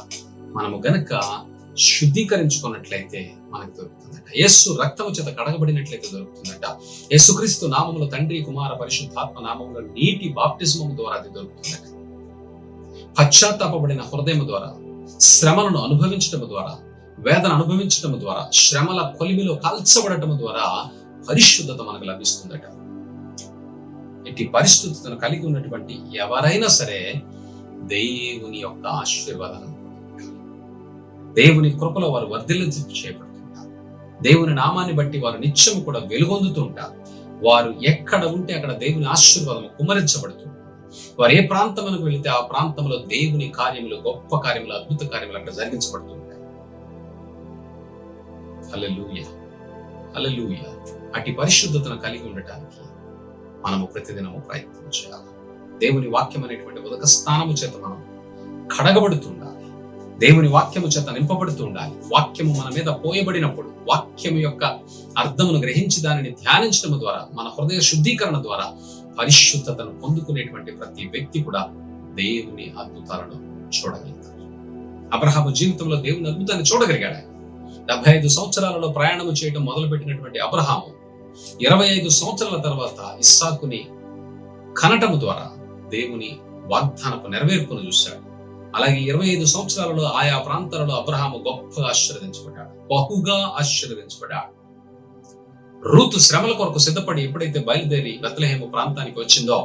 D: మనము గనక శుద్ధీకరించుకున్నట్లయితే మనకు దొరుకుతుందట. యేసు రక్తము చేత కడగబడినట్లయితే దొరుకుతుందట. యేసుక్రీస్తు నామములో తండ్రి కుమార పరిశుద్ధాత్మ నామములో నీటి బాప్టిజము ద్వారా అది దొరుకుతుందట. పశ్చాత్తాపబడిన హృదయం ద్వారా, శ్రమలను అనుభవించటం ద్వారా, వేదన అనుభవించటం ద్వారా, శ్రమల కొలిమిలో కాల్చబడటం ద్వారా పరిశుద్ధత మనకు లభిస్తుందట. ఇట్టి పరిశుద్ధతను కలిగి ఉన్నటువంటి ఎవరైనా సరే దేవుని యొక్క ఆశీర్వాదాలను, దేవుని కృపలో వారు వర్ధిల్లించి చేపడుతుంటారు. దేవుని నామాన్ని బట్టి వారు నిత్యము కూడా వెలుగొందుతూ ఉంటారు. వారు ఎక్కడ ఉంటే అక్కడ దేవుని ఆశీర్వాదం కుమ్మరించబడుతుంది. వారు ఏ ప్రాంతములకు వెళితే ఆ ప్రాంతంలో దేవుని కార్యములు, గొప్ప కార్యములు, అద్భుత కార్యములు అక్కడ జరిగించబడుతూ ఉంటాయి. హల్లెలూయా, హల్లెలూయా. అట్టి పరిశుద్ధతను కలిగి ఉండటానికి మనము ప్రతిదినము ప్రయత్నం చేయాలి. దేవుని వాక్యం అనేటువంటి ఉదక స్థానము చేత మనం కడగబడుతుండాలి. దేవుని వాక్యము చేత నింపబడుతూ ఉండాలి. వాక్యము మన మీద పోయబడినప్పుడు వాక్యము యొక్క అర్థమును గ్రహించి దానిని ధ్యానించడం ద్వారా, మన హృదయ శుద్ధీకరణ ద్వారా పరిశుద్ధతను పొందుకునేటువంటి ప్రతి వ్యక్తి కూడా దేవుని అద్భుతాలను చూడగలుగుతారు. అబ్రహాము జీవితంలో దేవుని అద్భుతాన్ని చూడగలిగాడు. 75 సంవత్సరాలలో ప్రయాణము చేయడం మొదలుపెట్టినటువంటి అబ్రహాము 25 సంవత్సరాల తర్వాత ఇస్సాకుని కనటము ద్వారా దేవుని వాగ్దానపు నెరవేర్పును చూశాడు. అలాగే 25 సంవత్సరాలలో ఆయా ప్రాంతాలలో అబ్రహాము గొప్పగా ఆశీర్వదించబడ్డాడు, బహుగా ఆశీర్వదించబడ్డాడు. రూతు శ్రమల కొరకు సిద్ధపడి ఎప్పుడైతే బయలుదేరి బెత్లెహేము ప్రాంతానికి వచ్చిందో,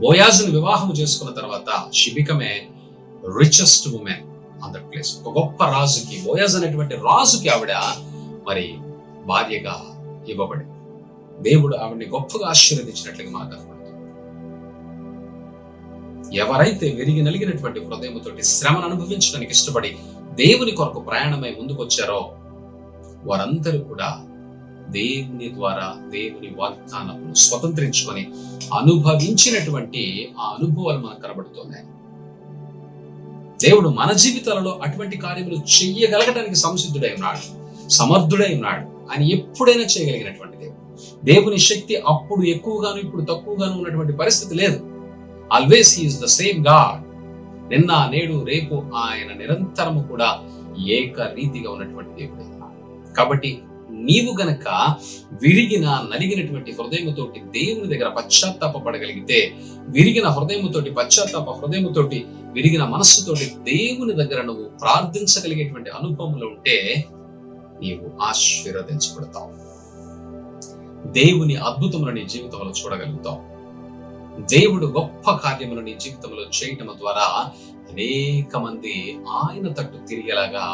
D: బోయాజును వివాహం చేసుకున్న తర్వాత she become a richest women on that place. ఒక గొప్ప రాజుకి, బోయాజ్ అనేటువంటి రాజుకి ఆవిడ మరి భార్యగా ఇవ్వబడింది. దేవుడు ఆవిడని గొప్పగా ఆశీర్వదించినట్లుగా మనకు కనబడుతుంది. ఎవరైతే విరిగి నలిగినటువంటి హృదయముతోటి శ్రమను అనుభవించడానికి ఇష్టపడి దేవుని కొరకు ప్రయాణమై ముందుకు వచ్చారో వారందరూ కూడా దేవుని ద్వారా దేవుని వాగ్దానమును స్వతంత్రించుకొని అనుభవించినటువంటి ఆ అనుభవాలు మనకు కనబడుతున్నాయి. దేవుడు మన జీవితాలలో అటువంటి కార్యములు చెయ్యగలగడానికి సంసిద్ధుడై ఉన్నాడు, సమర్థుడై ఉన్నాడు. ఆయన ఎప్పుడైనా చేయగలిగినటువంటి దేవుని శక్తి అప్పుడు ఎక్కువగాను ఇప్పుడు తక్కువగాను ఉన్నటువంటి పరిస్థితి లేదు. Always he is the same God. నిన్న నేడు రేపు ఆయన నిరంతరము కూడా ఏక రీతిగా ఉన్నటువంటి దేవుడే. కాబట్టి నీవు గనక విరిగిన నలిగినటువంటి హృదయముతోటి దేవుని దగ్గర పశ్చాత్తాపడగలిగితే, విరిగిన హృదయముతోటి, పశ్చాత్తాప హృదయముతోటి, విరిగిన మనస్సుతోటి దేవుని దగ్గర నువ్వు ప్రార్థించగలిగేటువంటి అనుభవములు ఉంటే నీవు ఆశీర్వదించబడతావు. దేవుని అద్భుతములు నీ జీవితంలో చూడగలుగుతావు. దేవుడు గొప్ప కార్యములు నీ జీవితంలో చేయటం ద్వారా అనేక మంది ఆయన తట్టు తిరిగేలాగా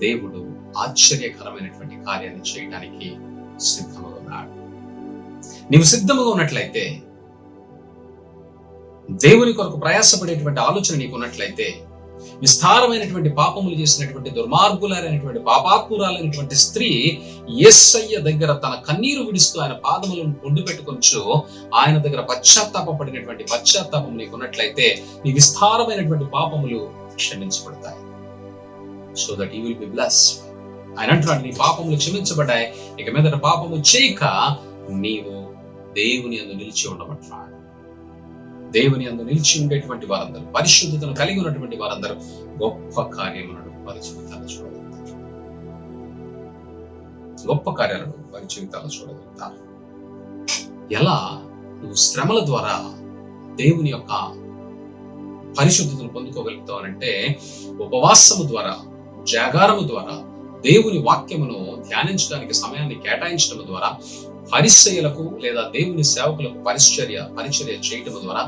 D: దేవుడు ఆశ్చర్యకరమైనటువంటి కార్యాన్ని చేయడానికి సిద్ధముగా ఉన్నాడు. నీవు సిద్ధముగా ఉన్నట్లయితే, దేవుని కొరకు ప్రయాసపడేటువంటి ఆలోచన నీకు ఉన్నట్లయితే, విస్తారమైనటువంటి పాపములు చేసినటువంటి దుర్మార్గులైనటువంటి పాపాత్మురాలైనటువంటి స్త్రీ యేసయ్య దగ్గర తన కన్నీరు విడుస్తూ ఆయన పాదములను పొండు పెట్టుకొచ్చు ఆయన దగ్గర పశ్చాత్తాపడినటువంటి పశ్చాత్తాపం నీకు ఉన్నట్లయితే నీ విస్తారమైనటువంటి పాపములు క్షమించబడతాయి. So that you will be blessed. ఆయన అంటున్నాడు, నీ పాపములు క్షమించబడ్డాయి, ఇక మీదట పాపము చేయక నీవు దేవుని యందు నిలిచి ఉండమంటున్నాడు. దేవుని యందు నిలిచి ఉండేటువంటి వారందరూ, పరిశుద్ధతను కలిగి ఉన్నటువంటి వారందరూ గొప్ప కార్యములను వారి జీవితాలు చూడగలుగుతారు. గొప్ప కార్యాలను వారి జీవితాలు చూడగలుగుతారు. ఎలా నువ్వు శ్రమల ద్వారా దేవుని యొక్క పరిశుద్ధతను పొందుకోగలుగుతావు అంటే ఉపవాసము ద్వారా, జాగారము ద్వారా, దేవుని వాక్యమును ధ్యానించడానికి సమయాన్ని కేటాయించడం ద్వారా, పరిచర్యలకు లేదా దేవుని సేవకులకు పరిచర్య చేయటం ద్వారా,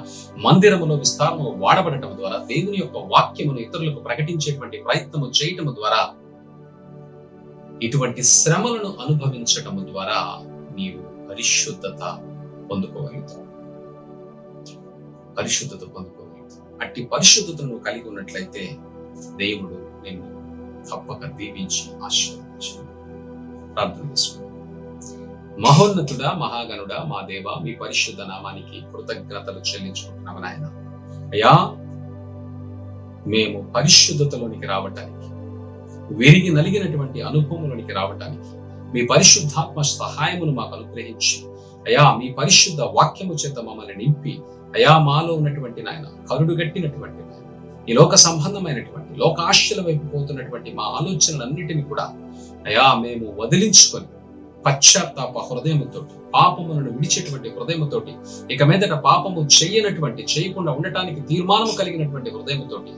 D: మందిరములో విస్తారము వాడబడటం ద్వారా, దేవుని యొక్క వాక్యమును ఇతరులకు ప్రకటించేటువంటి ప్రయత్నము చేయటం ద్వారా, ఇటువంటి శ్రమలను అనుభవించటం ద్వారా నీవు పరిశుద్ధత పొందుకోగలుగుతావు. పరిశుద్ధత పొందుకోగలుగుతావు. అట్టి పరిశుద్ధతను నువ్వు కలిగి ఉన్నట్లయితే దేవుడు నిన్ను తప్పక దీవించి ఆశీర్వదించు. ప్రార్థన చేసుకుంటాం. మహోన్నతుడా, మహాగణుడా, మా దేవ, మీ పరిశుద్ధ నామానికి కృతజ్ఞతలు చెల్లించుకుంటున్నాము నాయన. అయ్యా, మేము పరిశుద్ధతలోనికి రావటానికి, విరిగి నలిగినటువంటి అనుభవంలోనికి రావటానికి మీ పరిశుద్ధాత్మ సహాయమును మాకు అనుగ్రహించి, అయ్యా మీ పరిశుద్ధ వాక్యము చేత మమ్మల్ని నింపి, అయ్యా మాలో ఉన్నటువంటి నాయన కరుడుగట్టినటువంటి ఈ లోక సంబంధమైనటువంటి లోకాశల వైపు పోతున్నటువంటి మా ఆలోచనలన్నిటినీ కూడా అయ్యా మేము వదిలించుకొని పశ్చాత్తాప హృదయముతోటి, పాపములను విడిచేటువంటి హృదయముతోటి, ఇక మీదట పాపము చేయకుండా ఉండటానికి తీర్మానము కలిగినటువంటి హృదయముతోటి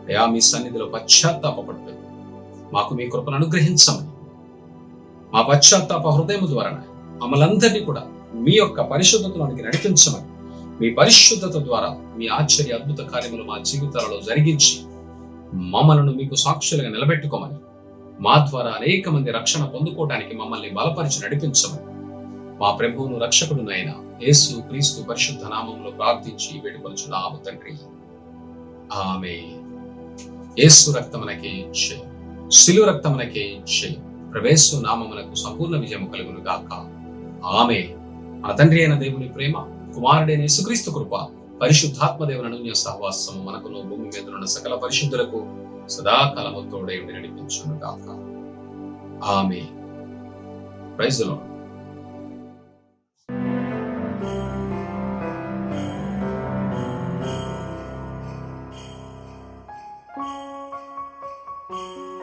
D: అయ్యా మీ సన్నిధిలో పశ్చాత్తాపపడుతుంది. మాకు మీ కృపను అనుగ్రహించమని, మా పశ్చాత్తాప హృదయము ద్వారా మమ్మల్ందరినీ కూడా మీ యొక్క పరిశుద్ధతలోనికి నడిపించమని, మీ పరిశుద్ధత ద్వారా మీ ఆశ్చర్య అద్భుత కార్యములు మా జీవితాలలో జరిగించి మమ్మలను మీకు సాక్షులుగా నిలబెట్టుకోమని, మా ద్వారా అనేక మంది రక్షణ పొందుకోవడానికి మమ్మల్ని బలపరిచి నడిపించమని మా ప్రభువును రక్షకుడునైన యేసు క్రీస్తు పరిశుద్ధ నామములో ప్రార్థించి వేడుకొనుచున్నాము తండ్రి. ఆమేన్. యేసు రక్తమునకే జయం, శిలువ రక్తమునకే జయం, ప్రవేశు నామమునకు సంపూర్ణ విజయము కలుగును గాక. ఆమేన్. మన తండ్రి అయిన దేవుని ప్రేమ, కుమారుడైన యేసుక్రీస్తు కృప, పరిశుద్ధాత్మ దేవుని అనూన్య సహవాసము మనకును భూమి మీద ఉన్న సకల పరిశుద్ధులకు సదాకాలము తోడై ఉండి నడిపించును గాక. Amen. Praise the Lord.
E: Thank you.